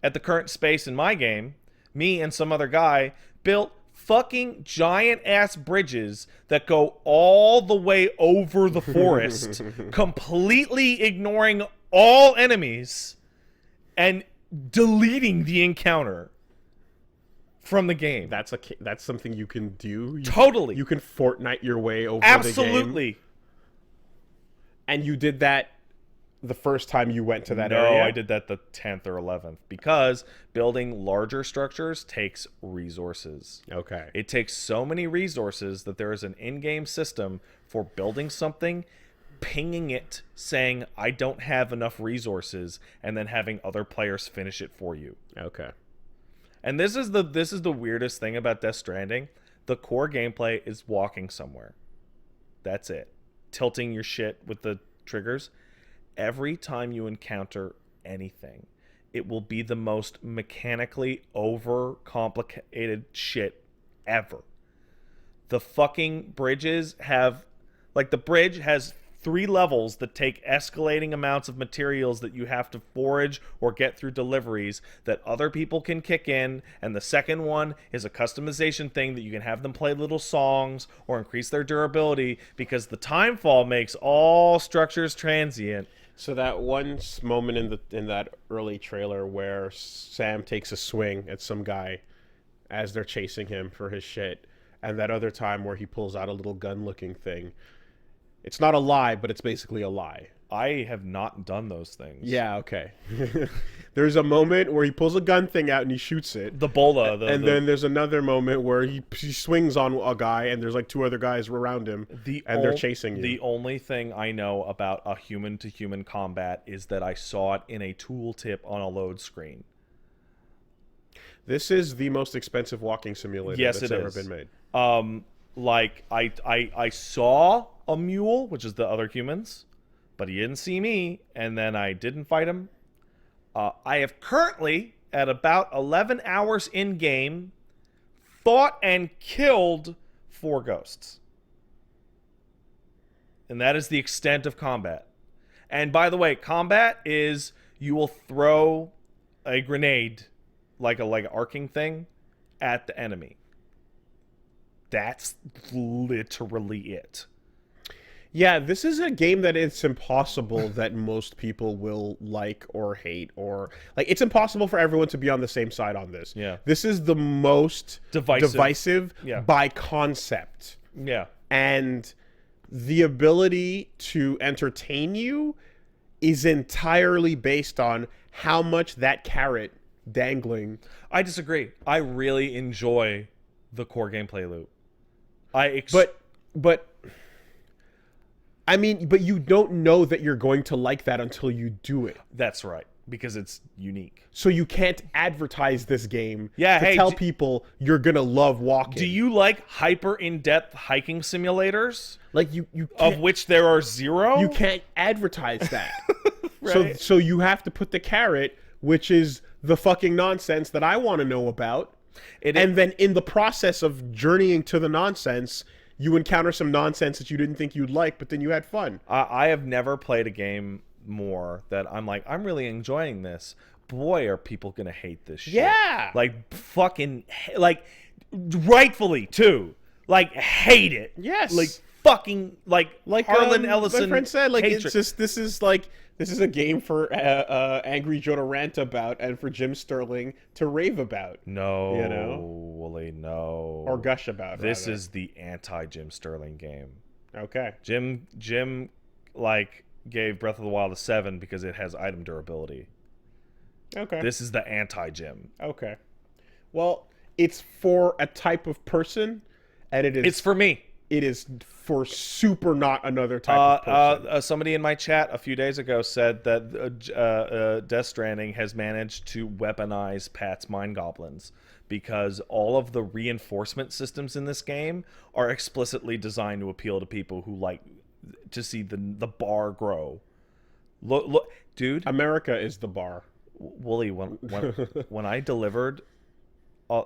Speaker 2: at the current space in my game, me and some other guy built fucking giant ass bridges that go all the way over the forest, completely ignoring all enemies and deleting the encounter from the game.
Speaker 1: That's something you can do.
Speaker 2: Totally.
Speaker 1: You can Fortnite your way over
Speaker 2: Absolutely.
Speaker 1: the game. And you did that the first time you went to that
Speaker 2: No,
Speaker 1: area?
Speaker 2: I did that the 10th or 11th because building larger structures takes resources.
Speaker 1: Okay.
Speaker 2: It takes so many resources that there is an in-game system for building something, pinging it, saying, I don't have enough resources, and then having other players finish it for you.
Speaker 1: Okay.
Speaker 2: And this is the weirdest thing about Death Stranding. The core gameplay is walking somewhere. That's it. Tilting your shit with the triggers. Every time you encounter anything, it will be the most mechanically overcomplicated shit ever. The fucking bridges have, like, the bridge has 3 levels that take escalating amounts of materials that you have to forage or get through deliveries that other people can kick in, and the second one is a customization thing that you can have them play little songs or increase their durability because the time fall makes all structures transient.
Speaker 1: So that one moment in that early trailer where Sam takes a swing at some guy as they're chasing him for his shit, and that other time where he pulls out a little gun-looking thing, it's not a lie, but it's basically a lie.
Speaker 2: I have not done those things.
Speaker 1: Yeah, okay. There's a moment where he pulls a gun thing out and he shoots it.
Speaker 2: The bola.
Speaker 1: Then there's another moment where he swings on a guy and there's like 2 other guys around him and they're chasing you.
Speaker 2: The only thing I know about a human-to-human combat is that I saw it in a tooltip on a load screen.
Speaker 1: This is the most expensive walking simulator that's ever been made.
Speaker 2: Like, I saw a mule, which is the other humans, but he didn't see me, and then I didn't fight him. I have currently, at about 11 hours in-game, fought and killed 4 ghosts. And that is the extent of combat. And by the way, combat is you will throw a grenade, like an arcing thing, at the enemy. That's literally it.
Speaker 1: Yeah, this is a game that it's impossible that most people will like or hate, or like it's impossible for everyone to be on the same side on this.
Speaker 2: Yeah.
Speaker 1: This is the most divisive
Speaker 2: Yeah.
Speaker 1: by concept.
Speaker 2: Yeah.
Speaker 1: And the ability to entertain you is entirely based on how much that carrot dangling.
Speaker 2: I disagree. I really enjoy the core gameplay loop.
Speaker 1: But I mean, but you don't know that you're going to like that until you do it.
Speaker 2: That's right, because it's unique.
Speaker 1: So you can't advertise this game
Speaker 2: Yeah,
Speaker 1: to
Speaker 2: hey,
Speaker 1: tell people you're going to love walking.
Speaker 2: Do you like hyper in-depth hiking simulators?
Speaker 1: Like you
Speaker 2: Of
Speaker 1: can't,
Speaker 2: which there are 0?
Speaker 1: you can't advertise that.
Speaker 2: Right.
Speaker 1: So you have to put the carrot, which is the fucking nonsense that I want to know about. And then in the process of journeying to the nonsense, you encounter some nonsense that you didn't think you'd like, but then you had fun.
Speaker 2: I have never played a game more that I'm like, I'm really enjoying this. Boy, are people gonna hate this shit.
Speaker 1: Yeah.
Speaker 2: Like, fucking, like, rightfully, too. Like, hate it.
Speaker 1: Yes.
Speaker 2: Like, fucking, like Harlan
Speaker 1: My
Speaker 2: Ellison
Speaker 1: friend said, like,
Speaker 2: hatred.
Speaker 1: it's just, this is a game for Angry Joe to rant about and for Jim Sterling to rave about.
Speaker 2: No,
Speaker 1: you know?
Speaker 2: Wooly, no.
Speaker 1: Or gush about,
Speaker 2: This
Speaker 1: rather.
Speaker 2: is the anti-Jim Sterling game.
Speaker 1: Okay.
Speaker 2: Jim, like, gave Breath of the Wild a 7 because it has item durability.
Speaker 1: Okay.
Speaker 2: This is the anti-Jim.
Speaker 1: Okay. Well, it's for a type of person, and
Speaker 2: It's for me.
Speaker 1: it is for super not another type of person.
Speaker 2: Somebody in my chat a few days ago said that Death Stranding has managed to weaponize Pat's Mind Goblins because all of the reinforcement systems in this game are explicitly designed to appeal to people who like to see the bar grow. Look, dude.
Speaker 1: America is the bar.
Speaker 2: Wooly, when I delivered,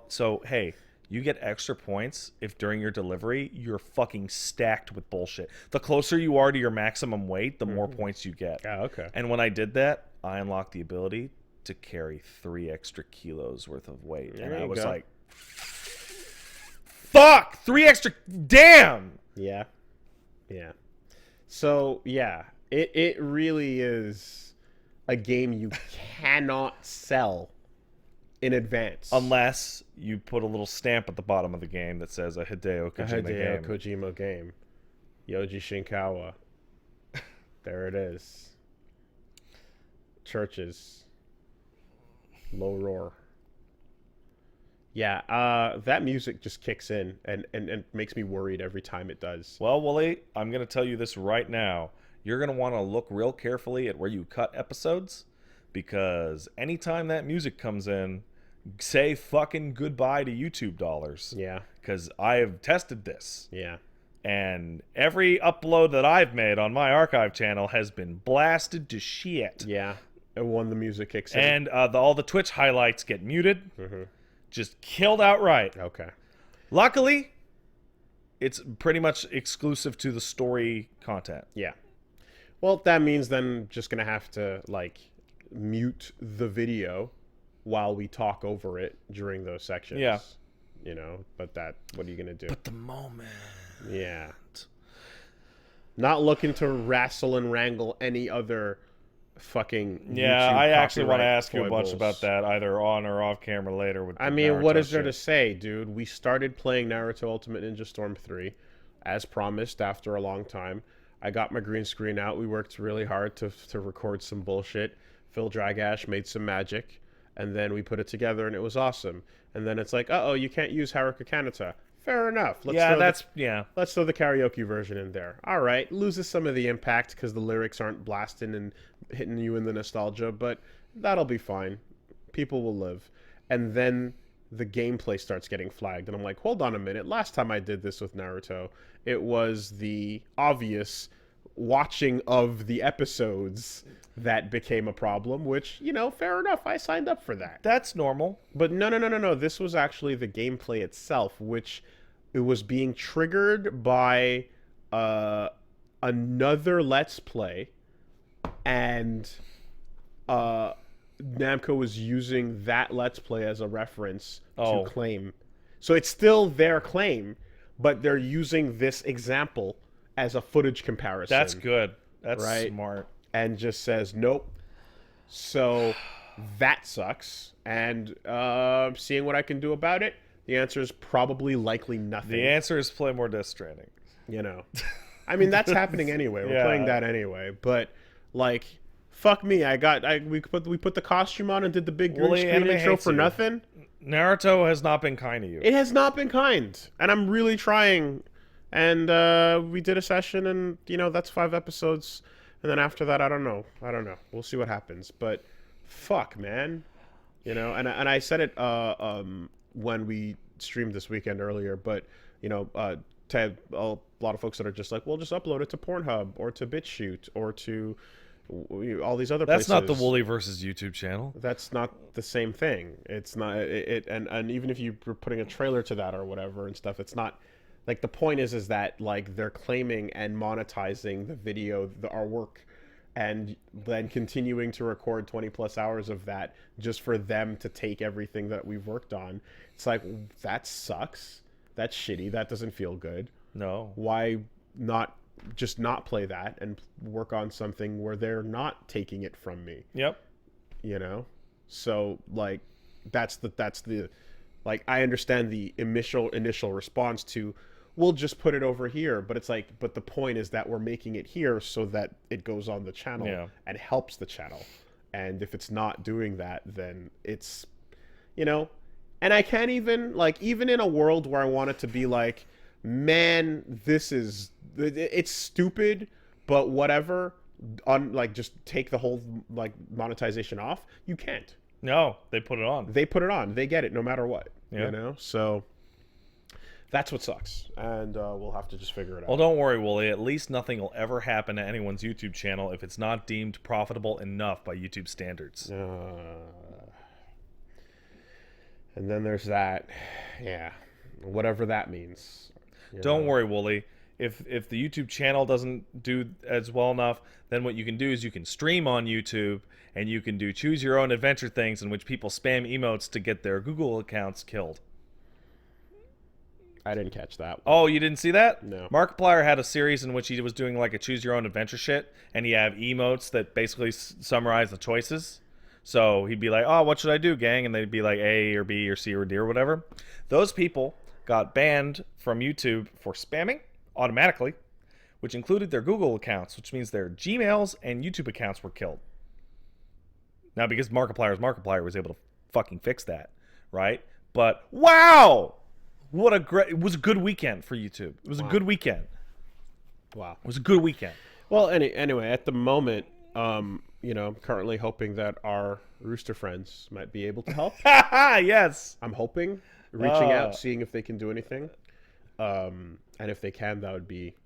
Speaker 2: so hey, you get extra points if during your delivery you're fucking stacked with bullshit. The closer you are to your maximum weight, the more points you get.
Speaker 1: Oh, okay.
Speaker 2: And when I did that, I unlocked the ability to carry 3 extra kilos worth of weight.
Speaker 1: There
Speaker 2: And I
Speaker 1: you
Speaker 2: was
Speaker 1: go.
Speaker 2: like, fuck! 3 extra, damn!
Speaker 1: Yeah. Yeah. So, yeah, it really is a game you cannot sell in advance.
Speaker 2: Unless you put a little stamp at the bottom of the game that says a Hideo
Speaker 1: A
Speaker 2: Kojima
Speaker 1: Hideo
Speaker 2: game.
Speaker 1: Kojima game. Yoji Shinkawa. There it is. Churches. Low roar. Yeah, that music just kicks in and makes me worried every time it does.
Speaker 2: Well, Wooly, I'm going to tell you this right now. You're going to want to look real carefully at where you cut episodes, because anytime that music comes in, say fucking goodbye to YouTube dollars.
Speaker 1: Yeah.
Speaker 2: Because I have tested this.
Speaker 1: Yeah.
Speaker 2: And every upload that I've made on my archive channel has been blasted to shit.
Speaker 1: Yeah. And when the music kicks in.
Speaker 2: And all the Twitch highlights get muted.
Speaker 1: Mm-hmm.
Speaker 2: Just killed outright.
Speaker 1: Okay.
Speaker 2: Luckily, it's pretty much exclusive to the story content.
Speaker 1: Yeah. Well, that means then I'm just going to have to, like, mute the video while we talk over it during those sections.
Speaker 2: Yeah.
Speaker 1: You know, but what are you going to do?
Speaker 2: But the moment.
Speaker 1: Yeah. Not looking to wrestle and wrangle any other fucking
Speaker 2: Yeah,
Speaker 1: YouTube
Speaker 2: I actually want to
Speaker 1: copyright
Speaker 2: ask you a bunch
Speaker 1: foibles.
Speaker 2: about that, either on or off camera later. With
Speaker 1: I
Speaker 2: the
Speaker 1: mean, what
Speaker 2: Naruto
Speaker 1: is there
Speaker 2: shit.
Speaker 1: to say, dude? We started playing Naruto Ultimate Ninja Storm 3, as promised, after a long time. I got my green screen out. We worked really hard to record some bullshit. Phil Dragash made some magic, and then we put it together, and it was awesome. And then it's like, uh-oh, you can't use Haruka Kanata. Fair enough. Let's throw the karaoke version in there. All right, loses some of the impact because the lyrics aren't blasting and hitting you in the nostalgia, but that'll be fine. People will live. And then the gameplay starts getting flagged, and I'm like, hold on a minute. Last time I did this with Naruto, it was the obvious watching of the episodes that became a problem, which, you know, fair enough. I signed up for that.
Speaker 2: That's normal.
Speaker 1: But no. This was actually the gameplay itself, which it was being triggered by another Let's Play, and Namco was using that Let's Play as a reference to claim. So it's still their claim, but they're using this example as a footage comparison.
Speaker 2: That's good. That's
Speaker 1: Right.
Speaker 2: smart.
Speaker 1: And just says nope. So that sucks. And seeing what I can do about it, the answer is probably likely nothing.
Speaker 2: The answer is play more Death Stranding.
Speaker 1: You know, I mean, that's happening anyway. We're
Speaker 2: Yeah.
Speaker 1: playing that anyway. But like, Fuck me. We put the costume on and did the big green
Speaker 2: Woolie,
Speaker 1: screen
Speaker 2: anime
Speaker 1: intro
Speaker 2: hates
Speaker 1: for
Speaker 2: you.
Speaker 1: nothing.
Speaker 2: Naruto has not been kind to you.
Speaker 1: It has not been kind, and I'm really trying. And we did a session, and that's 5 episodes, and then after that, I don't know. We'll see what happens. But fuck, man, And I said it when we streamed this weekend earlier, but to a lot of folks that are just like, well, just upload it to Pornhub or to BitChute or to all these other
Speaker 2: That's
Speaker 1: places.
Speaker 2: not the WoolieVersus YouTube channel.
Speaker 1: That's not the same thing. It's not and even if you were putting a trailer to that or whatever and stuff, it's not like the point is that like they're claiming and monetizing the video, our work, and then continuing to record 20 plus hours of that just for them to take everything that we've worked on. It's like, that sucks. That's shitty. That doesn't feel good.
Speaker 2: No.
Speaker 1: Why not just not play that and work on something where they're not taking it from me?
Speaker 2: Yep.
Speaker 1: So like that's the like, I understand the initial response to, we'll just put it over here, but it's like, but the point is that we're making it here so that it goes on the channel and helps the channel. And if it's not doing that, then it's and I can't even, like, even in a world where I want it to be like, man, it's stupid, but whatever, like, just take the whole, like, monetization off, you can't.
Speaker 2: No, they put it on.
Speaker 1: They put it on. They get it no matter what, So that's what sucks, and we'll have to just figure it out.
Speaker 2: Well, don't worry, Woolie. At least nothing will ever happen to anyone's YouTube channel if it's not deemed profitable enough by YouTube standards.
Speaker 1: And then there's that, whatever that means.
Speaker 2: Don't worry, Woolie. If the YouTube channel doesn't do as well enough, then what you can do is you can stream on YouTube, and you can do choose your own adventure things in which people spam emotes to get their Google accounts killed.
Speaker 1: I didn't catch that one.
Speaker 2: Oh, you didn't see that?
Speaker 1: No.
Speaker 2: Markiplier had a series in which he was doing like a choose your own adventure shit, and he'd have emotes that basically summarize the choices. So he'd be like, oh, what should I do, gang? And they'd be like A or B or C or D or whatever. Those people got banned from YouTube for spamming automatically, which included their Google accounts, which means their Gmails and YouTube accounts were killed. Now, because Markiplier was able to fucking fix that, right? But, wow! It was a good weekend for YouTube. It was a good weekend.
Speaker 1: Wow.
Speaker 2: It was a good weekend.
Speaker 1: Well, anyway, at the moment, I'm currently hoping that our rooster friends might be able to help.
Speaker 2: Yes.
Speaker 1: I'm hoping, reaching out, seeing if they can do anything. And if they can, that would be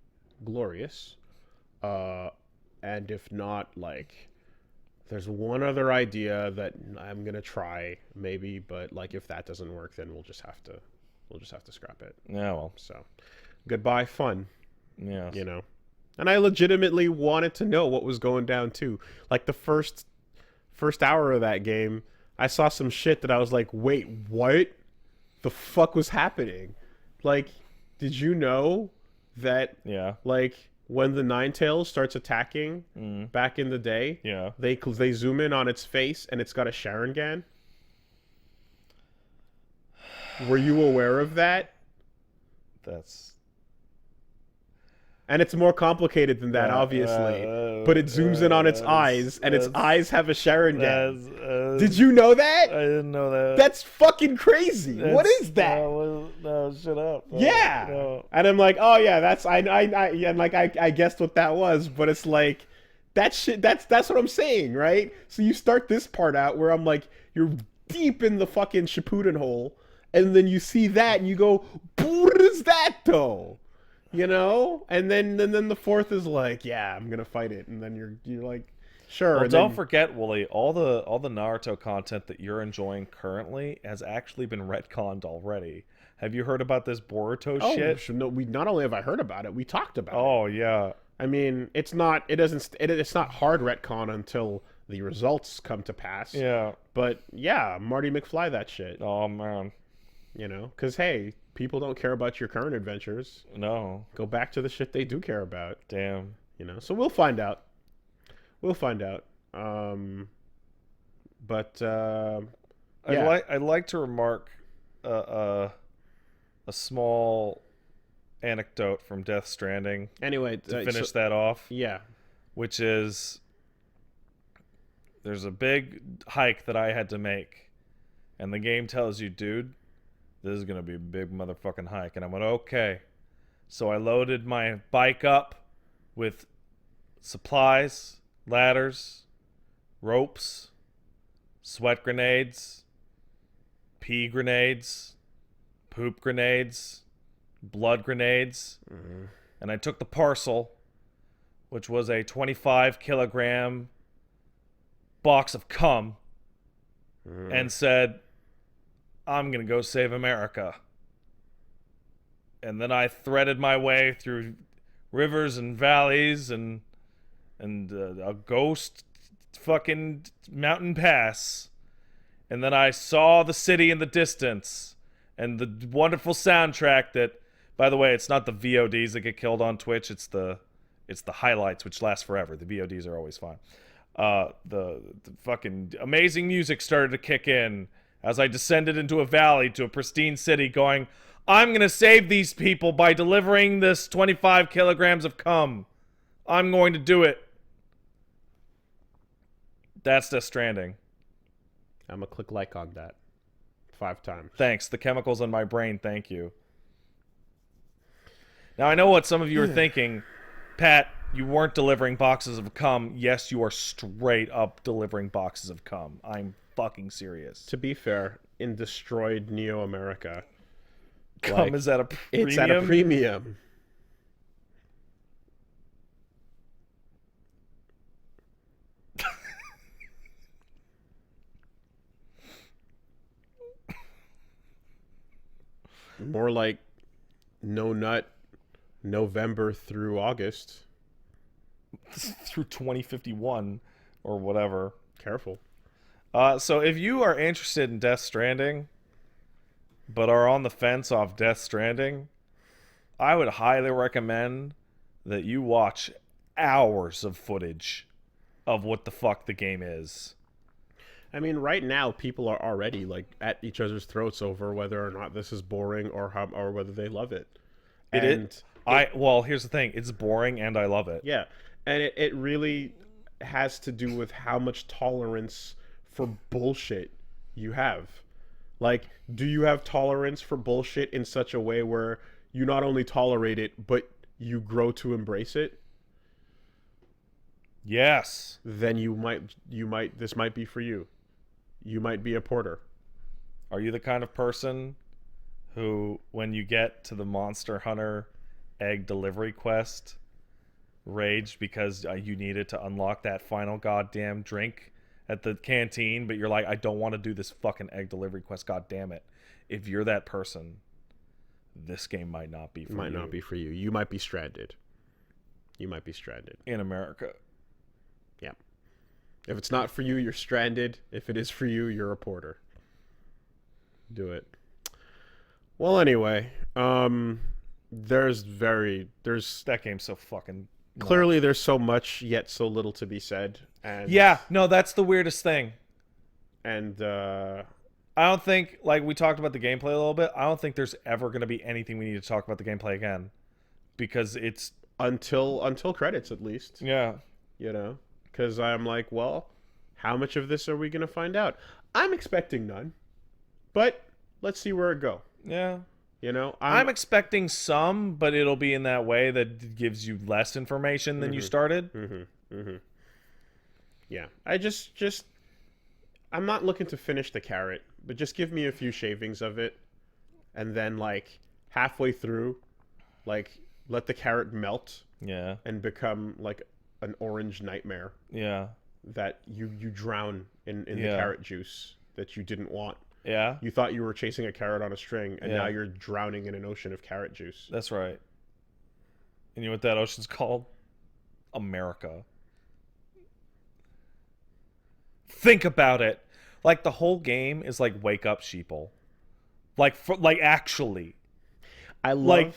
Speaker 1: glorious. And if not, like, there's one other idea that I'm gonna try, maybe, but like if that doesn't work, then we'll just have to scrap it.
Speaker 2: Yeah, well.
Speaker 1: So, goodbye fun.
Speaker 2: Yeah.
Speaker 1: And I legitimately wanted to know what was going down too. Like the first hour of that game, I saw some shit that I was like, wait, what the fuck was happening? Like, did you know that like when the Ninetales starts attacking back in the day, they zoom in on its face and it's got a Sharingan? Were you aware of that? And it's more complicated than that, obviously. But it zooms in on its eyes, and its eyes have a Sharingan. Did you know that?
Speaker 2: I didn't know that.
Speaker 1: That's fucking crazy. What is that?
Speaker 2: No, shut up.
Speaker 1: Yeah.
Speaker 2: No.
Speaker 1: And I'm like, oh yeah, I guessed what that was, but it's like, that shit, that's what I'm saying, right? So you start this part out where I'm like, you're deep in the fucking Shippuden hole, and then you see that, and you go, what is that though? And then the fourth is like, yeah, I'm gonna fight it, and then you're like, sure.
Speaker 2: Well,
Speaker 1: and
Speaker 2: don't forget, Woolie, all the Naruto content that you're enjoying currently has actually been retconned already. Have you heard about this Boruto shit?
Speaker 1: No, not only have I heard about it, we talked about it.
Speaker 2: Oh yeah.
Speaker 1: I mean, it's not hard retcon until the results come to pass.
Speaker 2: Yeah.
Speaker 1: But yeah, Marty McFly that shit.
Speaker 2: Oh man.
Speaker 1: Because hey, people don't care about your current adventures.
Speaker 2: No.
Speaker 1: Go back to the shit they do care about.
Speaker 2: Damn.
Speaker 1: So we'll find out. But yeah.
Speaker 2: I'd like to remark a small anecdote from Death Stranding.
Speaker 1: Anyway,
Speaker 2: to finish that off.
Speaker 1: Yeah.
Speaker 2: Which is, there's a big hike that I had to make. And the game tells you, dude, this is going to be a big motherfucking hike. And I went, okay. So I loaded my bike up with supplies, ladders, ropes, sweat grenades, pee grenades, poop grenades, blood grenades. Mm-hmm. And I took the parcel, which was a 25-kilogram box of cum, and said, I'm going to go save America. And then I threaded my way through rivers and valleys and a ghost fucking mountain pass. And then I saw the city in the distance and the wonderful soundtrack that, by the way, it's not the VODs that get killed on Twitch. It's the highlights, which last forever. The VODs are always fine. The fucking amazing music started to kick in as I descended into a valley to a pristine city going, I'm going to save these people by delivering this 25 kilograms of cum. I'm going to do it. That's Death Stranding.
Speaker 1: I'm going to click like on that 5 times.
Speaker 2: Thanks. The chemicals in my brain, thank you. Now, I know what some of you are thinking. Pat, you weren't delivering boxes of cum. Yes, you are straight up delivering boxes of cum. I'm fucking serious.
Speaker 1: To be fair, in destroyed Neo America,
Speaker 2: cum is at a premium?
Speaker 1: It's at a premium. More like no nut November through August.
Speaker 2: Through 2051 or whatever.
Speaker 1: Careful.
Speaker 2: So if you are interested in Death Stranding, but are on the fence off Death Stranding, I would highly recommend that you watch hours of footage of what the fuck the game is.
Speaker 1: I mean, right now, people are already like at each other's throats over whether or not this is boring or whether they love it.
Speaker 2: Well, here's the thing. It's boring and I love it.
Speaker 1: Yeah. And it really has to do with how much tolerance for bullshit you have. Like, do you have tolerance for bullshit in such a way where you not only tolerate it, but you grow to embrace it?
Speaker 2: Yes.
Speaker 1: Then this might be for you. You might be a porter.
Speaker 2: Are you the kind of person who, when you get to the Monster Hunter egg delivery quest, raged because you needed to unlock that final goddamn drink at the canteen, but you're like, I don't want to do this fucking egg delivery quest, god damn it. If you're that person, this game might not be for you.
Speaker 1: Might not be for you. You might be stranded. You might be stranded.
Speaker 2: In America.
Speaker 1: Yeah. If it's not for you, you're stranded. If it is for you, you're a porter. Do it. Well, anyway, there's
Speaker 2: that game's so fucking
Speaker 1: clearly
Speaker 2: nuts.
Speaker 1: There's so much yet so little to be said. And
Speaker 2: yeah, no, that's the weirdest thing.
Speaker 1: And
Speaker 2: I don't think, like we talked about the gameplay a little bit, I don't think there's ever going to be anything we need to talk about the gameplay again, because it's
Speaker 1: until credits at least.
Speaker 2: Yeah.
Speaker 1: You know, because I'm like, well, how much of this are we going to find out? I'm expecting none, but let's see where it go.
Speaker 2: Yeah.
Speaker 1: You know,
Speaker 2: I'm expecting some, but it'll be in that way that gives you less information than you started.
Speaker 1: Yeah. I'm not looking to finish the carrot, but just give me a few shavings of it, and then like halfway through, like let the carrot melt.
Speaker 2: Yeah.
Speaker 1: And become like an orange nightmare.
Speaker 2: Yeah.
Speaker 1: That you drown in the carrot juice that you didn't want.
Speaker 2: Yeah.
Speaker 1: You thought you were chasing a carrot on a string, and now you're drowning in an ocean of carrot juice.
Speaker 2: That's right. And you know what that ocean's called? America. Think about it. Like, the whole game is like Wake Up Sheeple. Like, actually.
Speaker 1: I love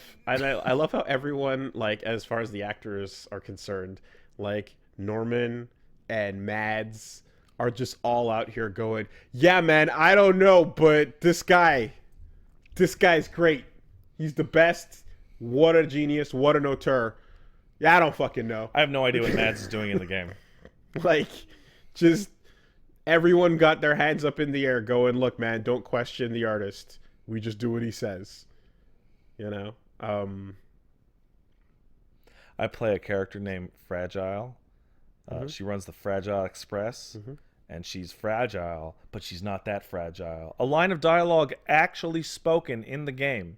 Speaker 1: how everyone, like, as far as the actors are concerned, like Norman and Mads are just all out here going, yeah, man, I don't know, but this guy's great. He's the best. What a genius. What an auteur. Yeah, I don't fucking know.
Speaker 2: I have no idea what Mads is doing in the game.
Speaker 1: Like, just everyone got their hands up in the air going, look, man, don't question the artist. We just do what he says. You know?
Speaker 2: I play a character named Fragile. She runs the Fragile Express, and she's fragile, but she's not that fragile. A line of dialogue actually spoken in the game.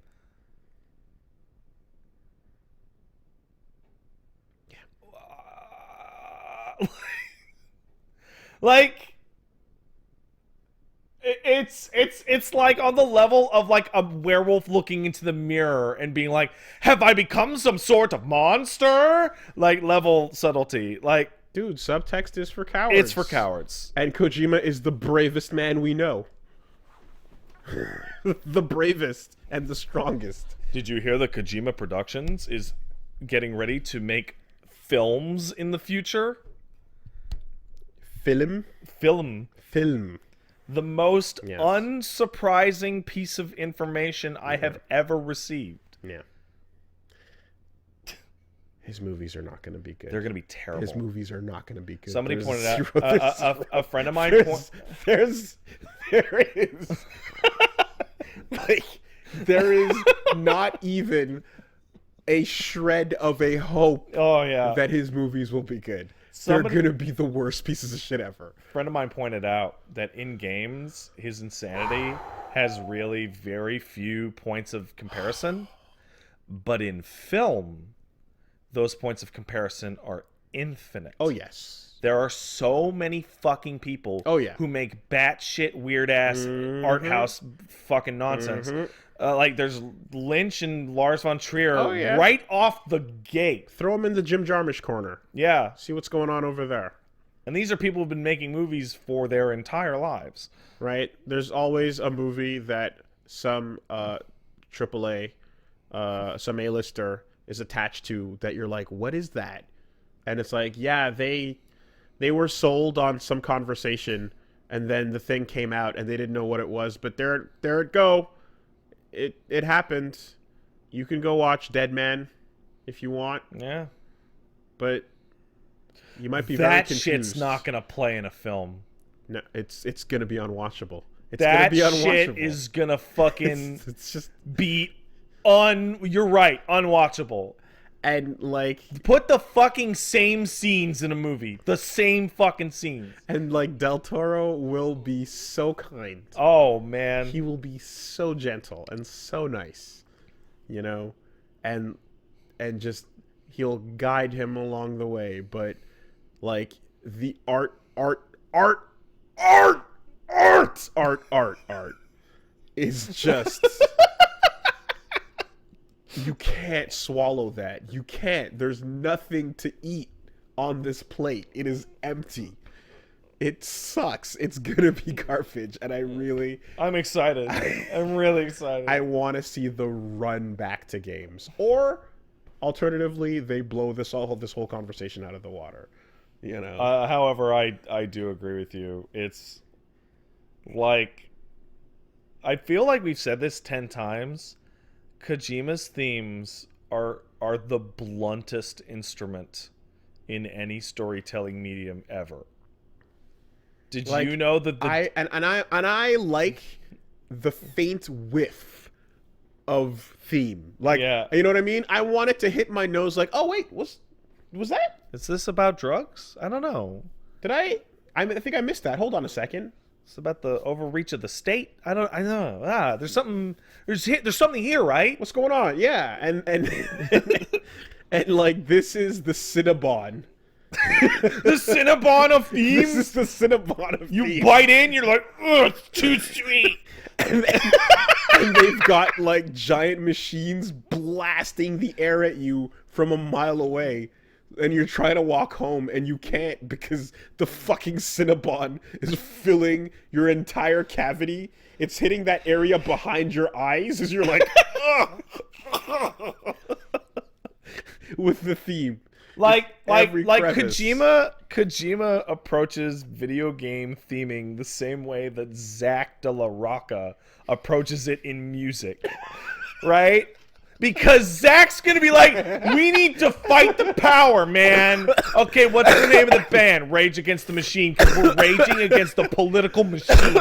Speaker 2: Like, it's like on the level of like a werewolf looking into the mirror and being like, have I become some sort of monster? Like, level subtlety. Like,
Speaker 1: dude, subtext is for cowards.
Speaker 2: It's for cowards.
Speaker 1: And Kojima is the bravest man we know. The bravest and the strongest.
Speaker 2: Did you hear that Kojima Productions is getting ready to make films in the future?
Speaker 1: Film?
Speaker 2: Film. The most unsurprising piece of information I have ever received.
Speaker 1: Yeah. His movies are not going to be good.
Speaker 2: They're going to be terrible.
Speaker 1: His movies are not going to be good.
Speaker 2: Somebody pointed out, a friend of mine...
Speaker 1: There is... like, there is not even a shred of a hope that his movies will be good. They're going to be the worst pieces of shit ever.
Speaker 2: A friend of mine pointed out that in games, his insanity has really very few points of comparison. But in film, those points of comparison are infinite.
Speaker 1: Oh, yes.
Speaker 2: There are so many fucking people who make batshit weird-ass art house fucking nonsense. Like, there's Lynch and Lars von Trier right off the gate.
Speaker 1: Throw them in the Jim Jarmusch corner.
Speaker 2: Yeah.
Speaker 1: See what's going on over there.
Speaker 2: And these are people who've been making movies for their entire lives.
Speaker 1: Right? There's always a movie that some AAA, some A-lister is attached to that you're like, what is that? And it's like, yeah, they were sold on some conversation, and then the thing came out, and they didn't know what it was. But there it go. It happened. You can go watch Dead Man if you want.
Speaker 2: Yeah.
Speaker 1: But you might be very confused.
Speaker 2: That shit's not going to play in a film.
Speaker 1: No, it's going to be unwatchable.
Speaker 2: That shit is going to fucking
Speaker 1: it's just
Speaker 2: be you're right, unwatchable.
Speaker 1: And, like...
Speaker 2: Put the fucking same scenes in a movie. The same fucking scenes.
Speaker 1: And, like, Del Toro will be so kind.
Speaker 2: Oh, man.
Speaker 1: He will be so gentle and so nice. You know? And just... He'll guide him along the way. But, like, the art is just... You can't swallow that. You can't. There's nothing to eat on this plate. It is empty. It sucks. It's gonna be garbage, and
Speaker 2: I'm excited. I'm really excited.
Speaker 1: I want to see the run back to games, or alternatively, they blow this whole conversation out of the water. You know.
Speaker 2: However, I do agree with you. It's like, I feel like we've said this 10 times. Kojima's themes are the bluntest instrument in any storytelling medium ever. Did you know that
Speaker 1: I like the faint whiff of theme. Like, you know what I mean? I want it to hit my nose like, oh wait, was that?
Speaker 2: Is this about drugs? I don't know.
Speaker 1: Did I think I missed that. Hold on a second.
Speaker 2: It's about the overreach of the state. I know. There's something here, right?
Speaker 1: What's going on? Yeah, and and like, this is the Cinnabon.
Speaker 2: The Cinnabon of themes.
Speaker 1: This is the Cinnabon of
Speaker 2: you
Speaker 1: themes.
Speaker 2: You bite in, you're like, ugh, it's too sweet.
Speaker 1: And they've got like giant machines blasting the air at you from a mile away. And you're trying to walk home, and you can't because the fucking Cinnabon is filling your entire cavity. It's hitting that area behind your eyes as you're like, with the theme.
Speaker 2: Like Kojima approaches video game theming the same way that Zach De La Rocca approaches it in music, right? Because Zach's going to be like, we need to fight the power, man. Okay, what's the name of the band? Rage Against the Machine, because we're raging against the political machine.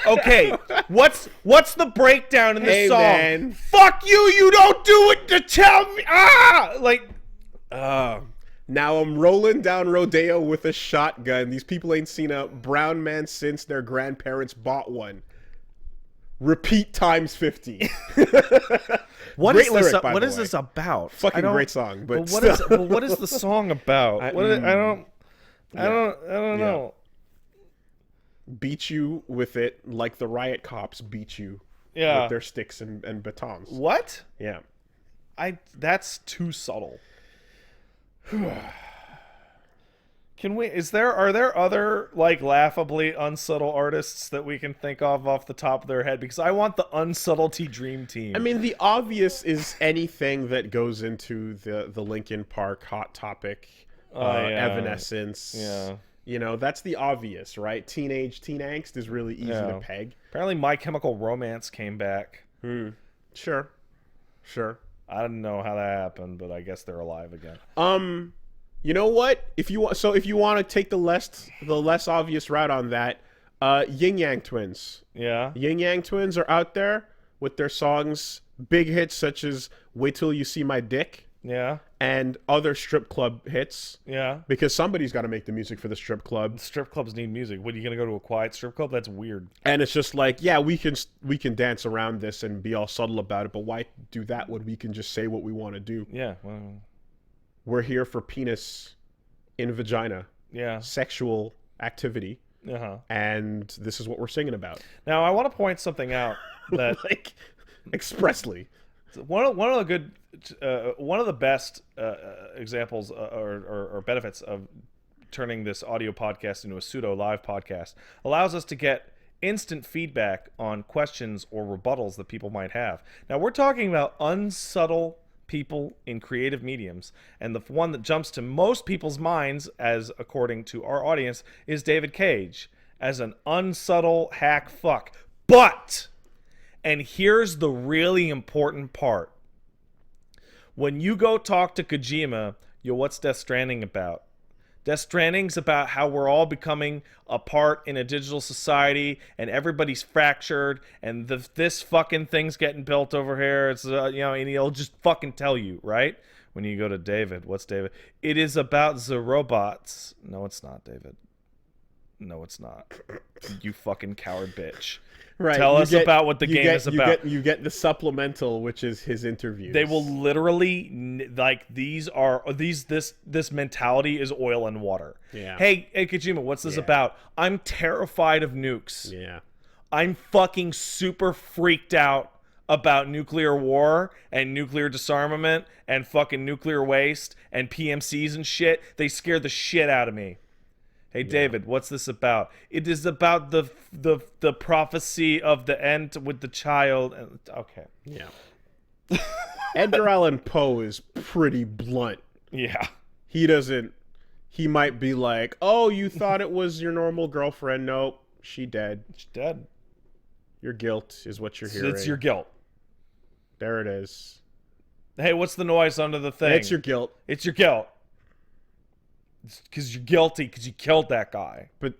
Speaker 2: Okay, what's the breakdown in the song?
Speaker 1: Man.
Speaker 2: Fuck you, you don't do it to tell me. Like,
Speaker 1: now I'm rolling down Rodeo with a shotgun. These people ain't seen a brown man since their grandparents bought one. Repeat times 50.
Speaker 2: What
Speaker 1: Great
Speaker 2: is
Speaker 1: lyric,
Speaker 2: this?
Speaker 1: by
Speaker 2: What
Speaker 1: the
Speaker 2: is
Speaker 1: way.
Speaker 2: this about?
Speaker 1: Fucking great song, but
Speaker 2: what is the song about? I don't know.
Speaker 1: Beat you with it like the riot cops beat you
Speaker 2: Yeah.
Speaker 1: with their sticks and batons.
Speaker 2: What?
Speaker 1: Yeah.
Speaker 2: That's too subtle. Are there other like laughably unsubtle artists that we can think of off the top of their head? Because I want the unsubtlety dream team.
Speaker 1: I mean, the obvious is anything that goes into the Linkin Park Hot Topic,
Speaker 2: yeah.
Speaker 1: Evanescence.
Speaker 2: Yeah.
Speaker 1: You know, that's the obvious, right? Teen angst is really easy
Speaker 2: Yeah.
Speaker 1: to peg.
Speaker 2: Apparently My Chemical Romance came back.
Speaker 1: Sure.
Speaker 2: I didn't know how that happened, but I guess they're alive again.
Speaker 1: You know what? If you want to take the less obvious route on that, Yin Yang Twins.
Speaker 2: Yeah.
Speaker 1: Yin Yang Twins are out there with their songs, big hits such as "Wait Till You See My Dick"
Speaker 2: Yeah.
Speaker 1: and other strip club hits.
Speaker 2: Yeah.
Speaker 1: Because somebody's got to make the music for the strip club,
Speaker 2: Strip clubs need music. What, are you gonna go to a quiet strip club? That's weird.
Speaker 1: and it's just like, yeah, we can dance around this and be all subtle about it, but why do that when we can just say what we want to do?
Speaker 2: Yeah. Well.
Speaker 1: We're here for penis in vagina,
Speaker 2: Yeah.
Speaker 1: sexual activity,
Speaker 2: Uh-huh.
Speaker 1: and this is what we're singing about.
Speaker 2: Now I want to point something out that
Speaker 1: Like, expressly.
Speaker 2: one of the best examples or benefits of turning this audio podcast into a pseudo live podcast allows us to get instant feedback on questions or rebuttals that people might have. Now we're talking about unsubtle people in creative mediums, and the one that jumps to most people's minds, as according to our audience, is David Cage as an unsubtle hack fuck. But, and here's the really important part, when you go talk to Kojima, what's Death Stranding about? Death Stranding's about how we're all becoming a part in a digital society, and everybody's fractured, and this fucking thing's getting built over here. It's and he'll just fucking tell you, right? When you go to David, what's David? It is about the robots. No, it's not, David. No, it's not. You fucking coward bitch.
Speaker 1: Right.
Speaker 2: Tell us about what the game is about.
Speaker 1: You get the supplemental, which is his interviews.
Speaker 2: They will literally this mentality is oil and water.
Speaker 1: Yeah.
Speaker 2: Hey Kojima, what's this about? I'm terrified of nukes.
Speaker 1: Yeah.
Speaker 2: I'm fucking super freaked out about nuclear war and nuclear disarmament and fucking nuclear waste and PMCs and shit. They scare the shit out of me. Hey David, what's this about? It is about the prophecy of the end with the child. Okay.
Speaker 1: Yeah. Edgar Allan Poe is pretty blunt.
Speaker 2: Yeah.
Speaker 1: He might be like, "Oh, you thought it was your normal girlfriend? Nope, she dead.
Speaker 2: She's dead.
Speaker 1: Your guilt is what you're hearing.
Speaker 2: It's your guilt.
Speaker 1: There it is.
Speaker 2: Hey, what's the noise under the thing?
Speaker 1: It's your guilt.
Speaker 2: It's your guilt. Because you're guilty because you killed that guy.
Speaker 1: But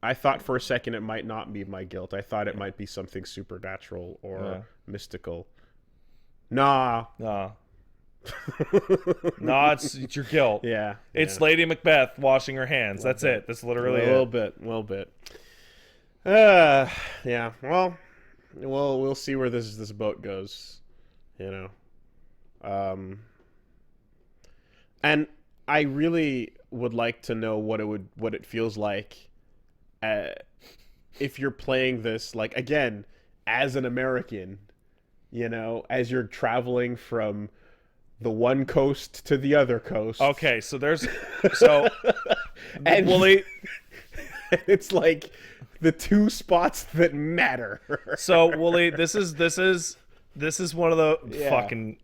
Speaker 1: I thought for a second it might not be my guilt. I thought it might be something supernatural or mystical. Nah.
Speaker 2: Nah, it's your guilt.
Speaker 1: Yeah.
Speaker 2: It's Lady Macbeth washing her hands. That's it. That's literally
Speaker 1: a little bit. Yeah. Well, we'll see where this boat goes. You know. And I really would like to know what it feels like if you're playing this, like, again, as an American, you know, as you're traveling from the one coast to the other coast.
Speaker 2: Okay, so and
Speaker 1: Woolie, it's like the two spots that matter.
Speaker 2: So Woolie, this is one of the fucking.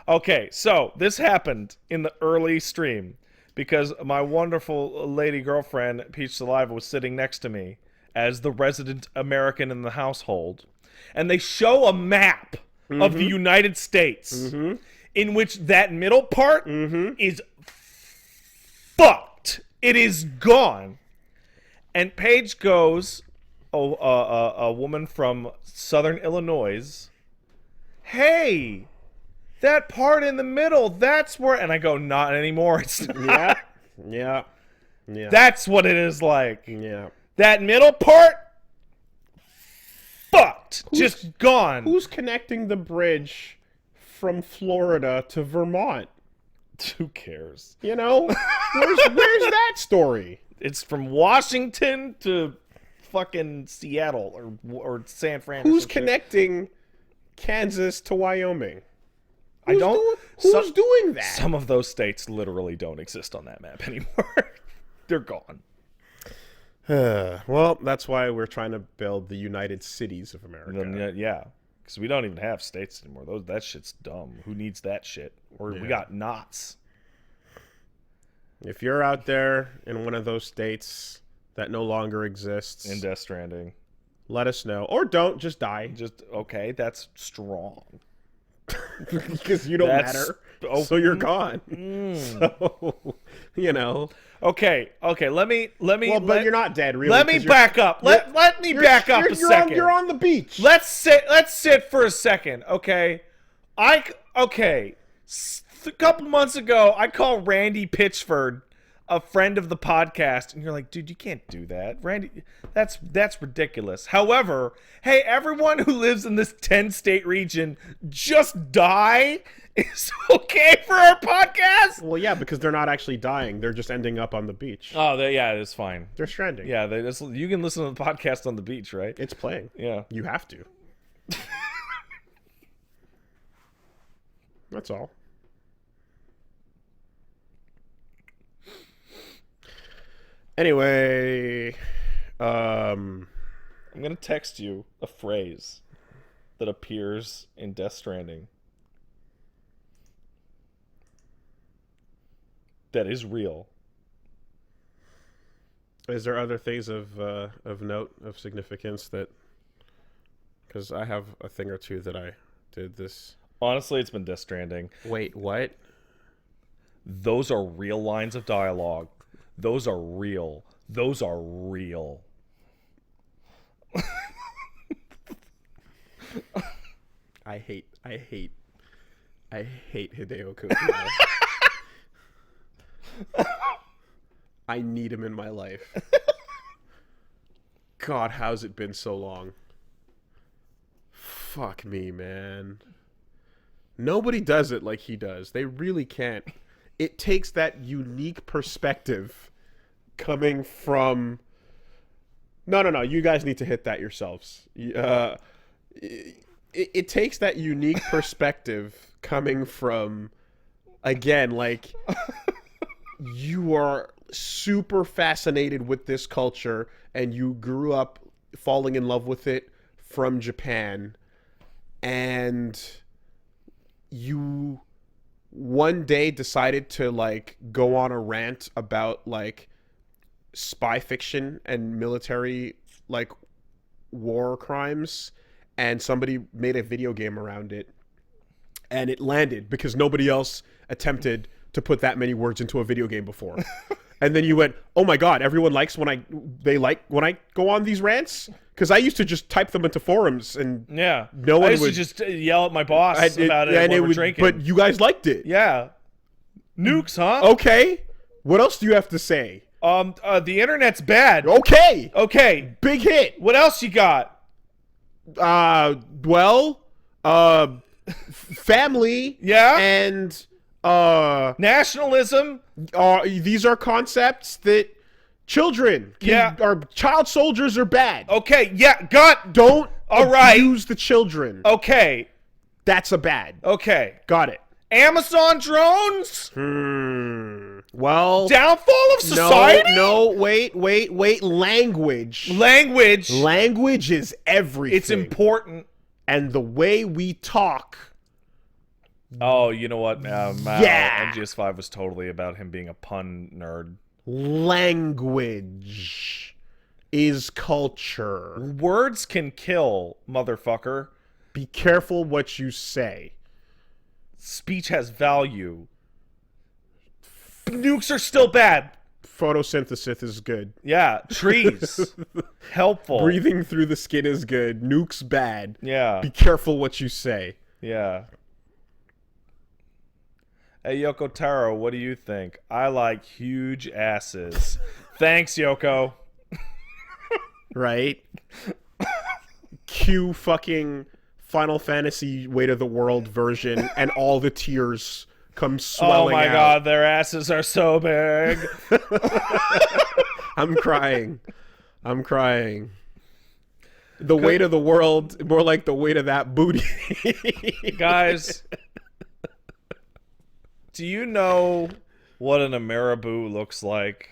Speaker 2: Okay, so this happened in the early stream because my wonderful lady girlfriend, Peach Saliva, was sitting next to me as the resident American in the household. And they show a map of the United States, in which that middle part is fucked. It is gone. And Paige goes, a woman from Southern Illinois, hey, that part in the middle, that's where... And I go, not anymore. It's not.
Speaker 1: Yeah.
Speaker 2: That's what it is like.
Speaker 1: Yeah.
Speaker 2: That middle part, fucked. Just gone.
Speaker 1: Who's connecting the bridge from Florida to Vermont?
Speaker 2: Who cares?
Speaker 1: You know? Where's that story?
Speaker 2: It's from Washington to fucking Seattle or San Francisco.
Speaker 1: Who's connecting Kansas to Wyoming? Who's doing that?
Speaker 2: Some of those states literally don't exist on that map anymore. They're gone.
Speaker 1: Well, that's why we're trying to build the United Cities of America.
Speaker 2: Yeah, because we don't even have states anymore. That shit's dumb. Who needs that shit? We got knots.
Speaker 1: If you're out there in one of those states that no longer exists,
Speaker 2: In Death Stranding.
Speaker 1: let us know. Or don't, just die.
Speaker 2: Just, okay, that's strong.
Speaker 1: Because you don't matter. So you're gone. So, you know.
Speaker 2: Okay, let me.
Speaker 1: Well, but you're not dead, really.
Speaker 2: Let me back up. Let me back up a second.
Speaker 1: You're on the beach.
Speaker 2: Let's sit for a second, okay? A couple months ago, I called Randy Pitchford a friend of the podcast, and you're like, dude, you can't do that. Randy, that's ridiculous. However, hey, everyone who lives in this 10-state region, just die is okay for our podcast?
Speaker 1: Well, yeah, because they're not actually dying. They're just ending up on the beach.
Speaker 2: Oh, yeah, it's fine.
Speaker 1: They're stranding.
Speaker 2: Yeah, you can listen to the podcast on the beach, right?
Speaker 1: It's playing.
Speaker 2: Yeah.
Speaker 1: You have to. That's all. Anyway,
Speaker 2: I'm going to text you a phrase that appears in Death Stranding that is real.
Speaker 1: Is there other things of note, of significance that... Because I have a thing or two that I did this...
Speaker 2: Honestly, it's been Death Stranding.
Speaker 1: Wait, what?
Speaker 2: Those are real lines of dialogue. Those are real. Those are real.
Speaker 1: I hate Hideo Kojima. I need him in my life. God, how's it been so long? Fuck me, man. Nobody does it like he does. They really can't. It takes that unique perspective coming from... No. You guys need to hit that yourselves. It takes that unique perspective coming from, again, like, you are super fascinated with this culture and you grew up falling in love with it from Japan, and you one day decided to, like, go on a rant about, like, spy fiction and military, like, war crimes, and somebody made a video game around it, and it landed because nobody else attempted to put that many words into a video game before. And then you went, oh my god, everyone likes when I go on these rants? Because I used to just type them into forums, and no one
Speaker 2: I used
Speaker 1: would
Speaker 2: to just yell at my boss about it when we're drinking.
Speaker 1: But you guys liked it.
Speaker 2: Yeah. Nukes, huh?
Speaker 1: Okay. What else do you have to say?
Speaker 2: The internet's bad.
Speaker 1: Okay. Big hit.
Speaker 2: What else you got?
Speaker 1: Family.
Speaker 2: Yeah.
Speaker 1: And
Speaker 2: nationalism.
Speaker 1: These are concepts that children or child soldiers are bad.
Speaker 2: Okay,
Speaker 1: Don't
Speaker 2: all right.
Speaker 1: abuse the children.
Speaker 2: Okay.
Speaker 1: That's a bad.
Speaker 2: Okay.
Speaker 1: Got it.
Speaker 2: Amazon drones?
Speaker 1: Well,
Speaker 2: downfall of society?
Speaker 1: No, wait. Language. Language is everything.
Speaker 2: It's important.
Speaker 1: And the way we talk.
Speaker 2: Oh, you know what? MGS5 was totally about him being a pun nerd.
Speaker 1: Language is culture.
Speaker 2: Words can kill, motherfucker.
Speaker 1: Be careful what you say.
Speaker 2: Speech has value. Nukes are still bad.
Speaker 1: Photosynthesis is good.
Speaker 2: Yeah, trees. Helpful.
Speaker 1: Breathing through the skin is good. Nukes bad.
Speaker 2: Yeah.
Speaker 1: Be careful what you say.
Speaker 2: Yeah. Hey, Yoko Taro, what do you think? I like huge asses. Thanks, Yoko.
Speaker 1: Right? Cue fucking Final Fantasy Weight of the World version, and all the tears come swelling out.
Speaker 2: Oh my god, their asses are so big.
Speaker 1: I'm crying. I'm crying. The weight of the world, more like the weight of that booty.
Speaker 2: Guys, do you know what an Ameribu looks like?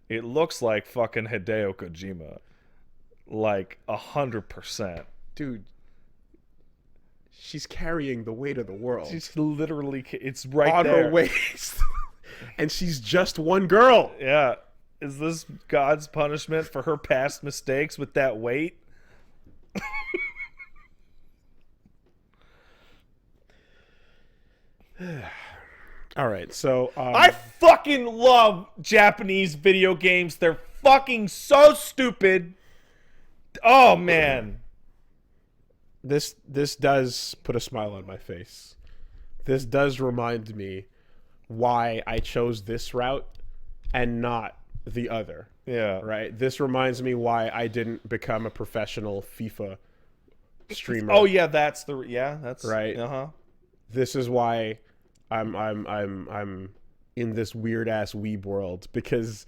Speaker 2: It looks like fucking Hideo Kojima. Like 100%.
Speaker 1: Dude, she's carrying the weight of the world.
Speaker 2: She's literally, it's right
Speaker 1: on
Speaker 2: there.
Speaker 1: her waist. And she's just one girl.
Speaker 2: Yeah. Is this God's punishment for her past mistakes with that weight?
Speaker 1: All right, so
Speaker 2: I fucking love Japanese video games. They're fucking so stupid. Oh man.
Speaker 1: this does put a smile on my face. This does remind me why I chose this route and not the other.
Speaker 2: Yeah.
Speaker 1: Right? This reminds me why I didn't become a professional FIFA streamer.
Speaker 2: Oh yeah, that's
Speaker 1: Right.
Speaker 2: Uh-huh.
Speaker 1: This is why I'm in this weird ass weeb world, because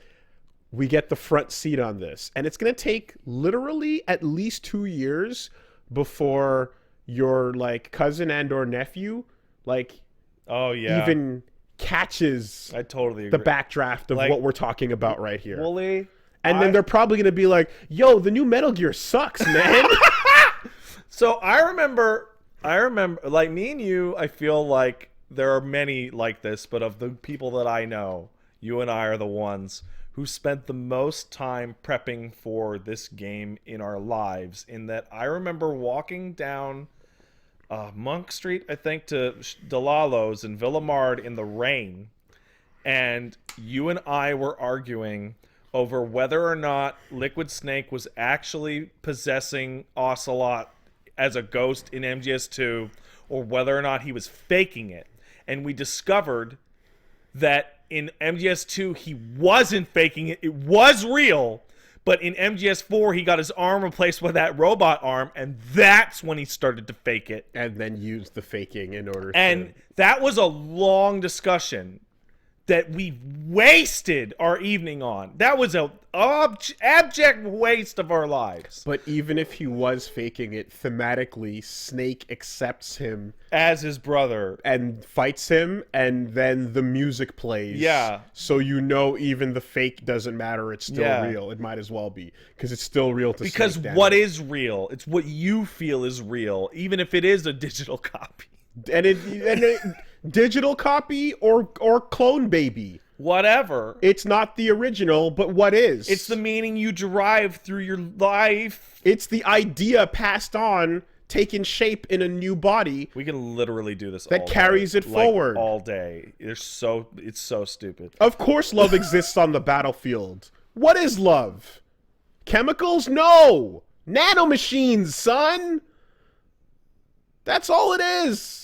Speaker 1: we get the front seat on this, and it's gonna take literally at least 2 years before your like cousin and or nephew like
Speaker 2: Oh yeah.
Speaker 1: even catches
Speaker 2: I totally agree.
Speaker 1: the backdraft of
Speaker 2: Like,
Speaker 1: what we're talking about right here.
Speaker 2: Woolie,
Speaker 1: And then they're probably gonna be like, "Yo, the new Metal Gear sucks, man."
Speaker 2: So I remember, like me and you, I feel like there are many like this, but of the people that I know, you and I are the ones who spent the most time prepping for this game in our lives. In that I remember walking down Monk Street, I think, to Delalo's in Villamard in the rain, and you and I were arguing over whether or not Liquid Snake was actually possessing Ocelot as a ghost in MGS2, or whether or not he was faking it. And we discovered that in MGS2 he wasn't faking it, it was real. But in MGS4 he got his arm replaced with that robot arm, and that's when he started to fake it.
Speaker 1: And then use the faking in order
Speaker 2: And that was a long discussion that we wasted our evening on. That was a abject waste of our lives.
Speaker 1: But even if he was faking it, thematically, Snake accepts him
Speaker 2: As his brother.
Speaker 1: and fights him, and then the music plays.
Speaker 2: Yeah.
Speaker 1: So you know even the fake doesn't matter. It's still
Speaker 2: Yeah.
Speaker 1: real. It might as well be, because it's still real to
Speaker 2: Because
Speaker 1: Snake
Speaker 2: what
Speaker 1: damage.
Speaker 2: is real? It's what you feel is real, even if it is a digital copy.
Speaker 1: And it digital copy or clone baby.
Speaker 2: Whatever.
Speaker 1: It's not the original, but what is?
Speaker 2: It's the meaning you derive through your life.
Speaker 1: It's the idea passed on, taking shape in a new body.
Speaker 2: We can literally do this
Speaker 1: That
Speaker 2: all
Speaker 1: carries
Speaker 2: day.
Speaker 1: it forward.
Speaker 2: all day. It's so stupid.
Speaker 1: Of course love exists on the battlefield. What is love? Chemicals? No! Nanomachines, son! That's all it is.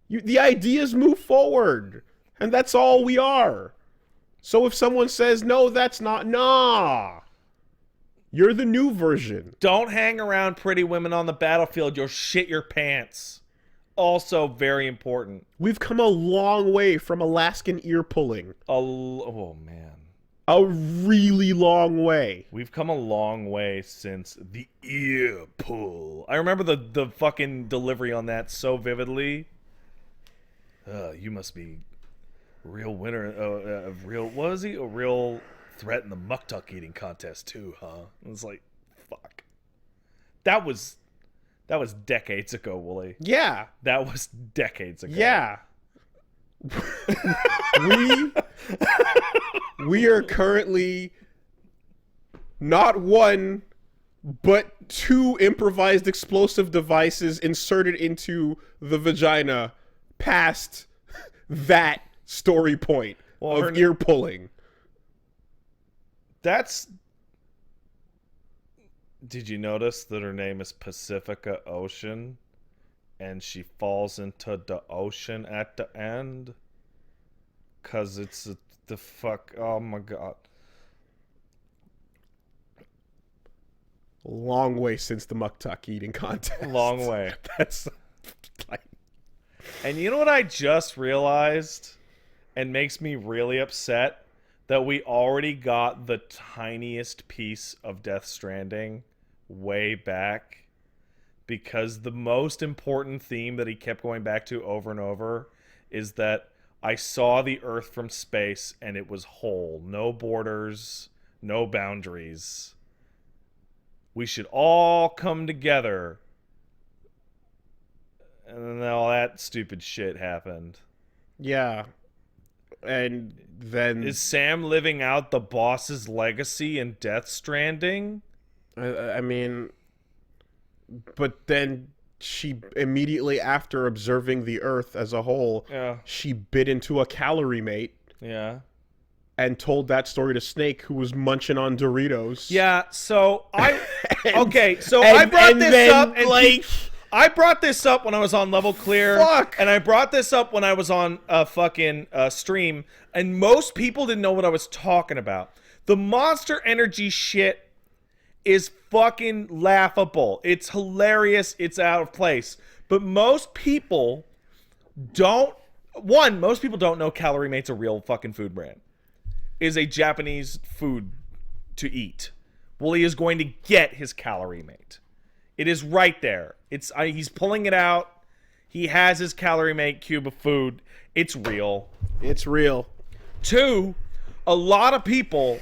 Speaker 1: The ideas move forward. And that's all we are. So if someone says, no, that's not, nah. You're the new version.
Speaker 2: Don't hang around pretty women on the battlefield. You'll shit your pants. Also very important.
Speaker 1: We've come a long way from Alaskan ear pulling.
Speaker 2: Oh, man.
Speaker 1: A really long way.
Speaker 2: We've come a long way since the ear pull. I remember the fucking delivery on that so vividly. You must be a real winner of real. What was he? A real threat in the muktuk eating contest too, huh? It was like, fuck. That was decades ago, Woolie.
Speaker 1: Yeah.
Speaker 2: That was decades ago.
Speaker 1: Yeah. we are currently not one, but 2 improvised explosive devices inserted into the vagina past that story point of ear pulling.
Speaker 2: That's... Did you notice that her name is Pacifica Ocean? And she falls into the ocean at the end? Because it's the fuck... Oh my god.
Speaker 1: Long way since the muktuk eating contest.
Speaker 2: Long way.
Speaker 1: That's like...
Speaker 2: And you know what I just realized? And makes me really upset? That we already got the tiniest piece of Death Stranding way back. Because the most important theme that he kept going back to over and over is that I saw the Earth from space and it was whole. No borders, no boundaries. We should all come together. And then all that stupid shit happened.
Speaker 1: Yeah. And then...
Speaker 2: Is Sam living out the boss's legacy in Death Stranding?
Speaker 1: I mean... But then she immediately after observing the Earth as a whole, she bit into a calorie mate.
Speaker 2: Yeah.
Speaker 1: And told that story to Snake, who was munching on Doritos.
Speaker 2: Yeah, so I... okay, so I brought this up... And like... I brought this up when I was on Level Clear.
Speaker 1: Fuck.
Speaker 2: And I brought this up when I was on a fucking stream. And most people didn't know what I was talking about. The Monster Energy shit is fucking laughable. It's hilarious. It's out of place. But most people don't... One, most people don't know Calorie Mate's a real fucking food brand. Is a Japanese food to eat. Woolie is going to get his Calorie Mate. It is right there. He's pulling it out. He has his Calorie Mate cube of food. It's real.
Speaker 1: It's real.
Speaker 2: 2, a lot of people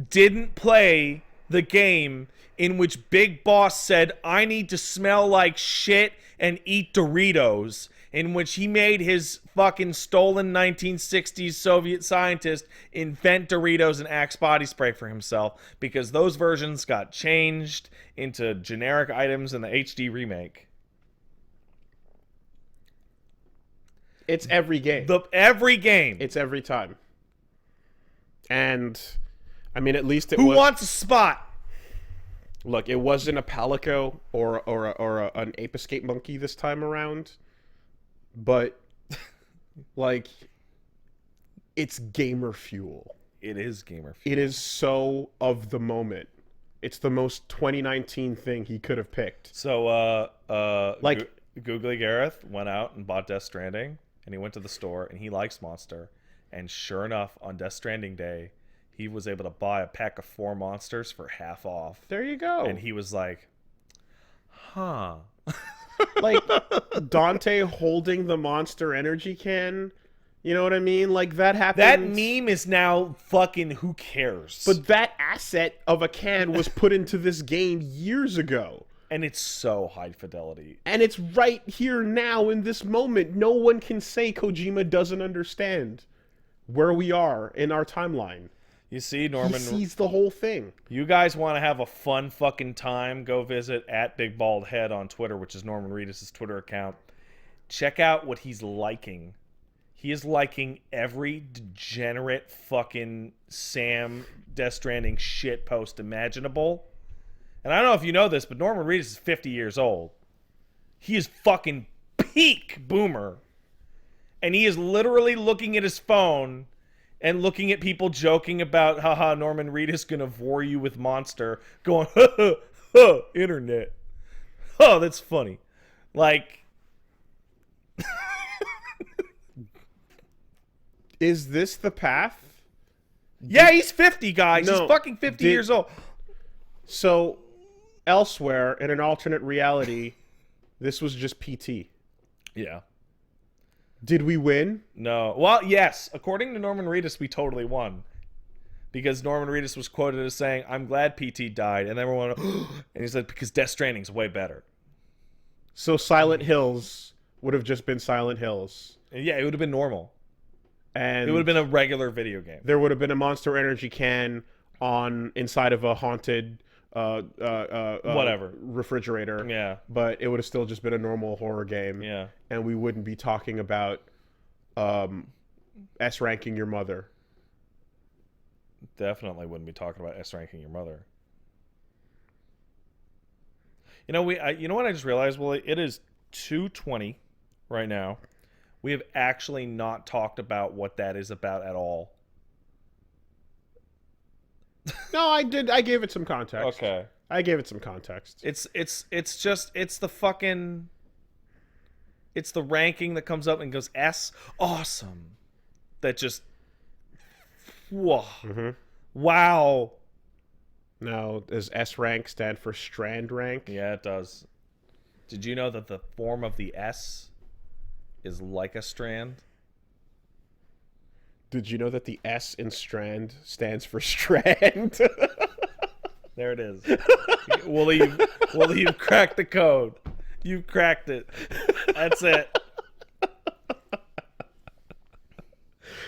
Speaker 2: didn't play the game in which Big Boss said, I need to smell like shit and eat Doritos, in which he made his fucking stolen 1960s Soviet scientist invent Doritos and Axe body spray for himself, because those versions got changed into generic items in the HD remake.
Speaker 1: It's every game.
Speaker 2: Every game.
Speaker 1: It's every time. And, I mean, at least it
Speaker 2: Who
Speaker 1: was...
Speaker 2: wants a spot?
Speaker 1: Look, it wasn't a Palico or an Ape Escape Monkey this time around. But, like, it's gamer fuel.
Speaker 2: It is gamer fuel.
Speaker 1: It is so of the moment. It's the most 2019 thing he could have picked.
Speaker 2: So,
Speaker 1: like,
Speaker 2: Googly Gareth went out and bought Death Stranding, and he went to the store, and he likes Monster. And sure enough, on Death Stranding Day, he was able to buy a pack of 4 Monsters for half off.
Speaker 1: There you go.
Speaker 2: And he was like, huh.
Speaker 1: Like, Dante holding the Monster Energy can, you know what I mean? Like, that happened.
Speaker 2: That meme is now fucking who cares.
Speaker 1: But that asset of a can was put into this game years ago.
Speaker 2: And it's so high fidelity.
Speaker 1: And it's right here now in this moment. No one can say Kojima doesn't understand where we are in our timeline.
Speaker 2: You see, Norman...
Speaker 1: He sees the whole thing.
Speaker 2: You guys want to have a fun fucking time, go visit @BigBaldHead on Twitter, which is Norman Reedus' Twitter account. Check out what he's liking. He is liking every degenerate fucking Sam Death Stranding shit post imaginable. And I don't know if you know this, but Norman Reedus is 50 years old. He is fucking peak boomer. And he is literally looking at his phone and looking at people joking about, haha, Norman Reedus gonna vor you with Monster, going, ha ha ha, internet. Oh, that's funny. Like...
Speaker 1: Is this the path?
Speaker 2: Yeah, he's 50, guys.
Speaker 1: No,
Speaker 2: he's fucking 50 years old.
Speaker 1: So, elsewhere, in an alternate reality, this was just PT.
Speaker 2: Yeah.
Speaker 1: Did we win?
Speaker 2: No. Well, yes. According to Norman Reedus, we totally won. Because Norman Reedus was quoted as saying, I'm glad PT died. And everyone went, and he said, because Death Stranding's way better.
Speaker 1: So Silent Hills would have just been Silent Hills.
Speaker 2: And yeah, it would have been normal.
Speaker 1: And
Speaker 2: it would have been a regular video game.
Speaker 1: There would have been a Monster Energy can inside of a haunted
Speaker 2: Whatever.
Speaker 1: refrigerator.
Speaker 2: Yeah.
Speaker 1: But it would have still just been a normal horror game.
Speaker 2: Yeah.
Speaker 1: And we wouldn't be talking about S ranking your mother.
Speaker 2: Definitely wouldn't be talking about S ranking your mother. You know, you know what I just realized? Well, it is 2:20 right now. We have actually not talked about what that is about at all.
Speaker 1: No, I did. I gave it some context.
Speaker 2: Okay.
Speaker 1: I gave it some context.
Speaker 2: It's the fucking, it's the ranking that comes up and goes S, awesome. That just, whoa.
Speaker 1: Mm-hmm.
Speaker 2: Wow.
Speaker 1: Now, does S rank stand for Strand rank?
Speaker 2: Yeah, it does. Did you know that the form of the S is like a strand?
Speaker 1: Did you know that the S in Strand stands for Strand?
Speaker 2: There it is. Woolie, you've cracked the code. You've cracked it. That's it.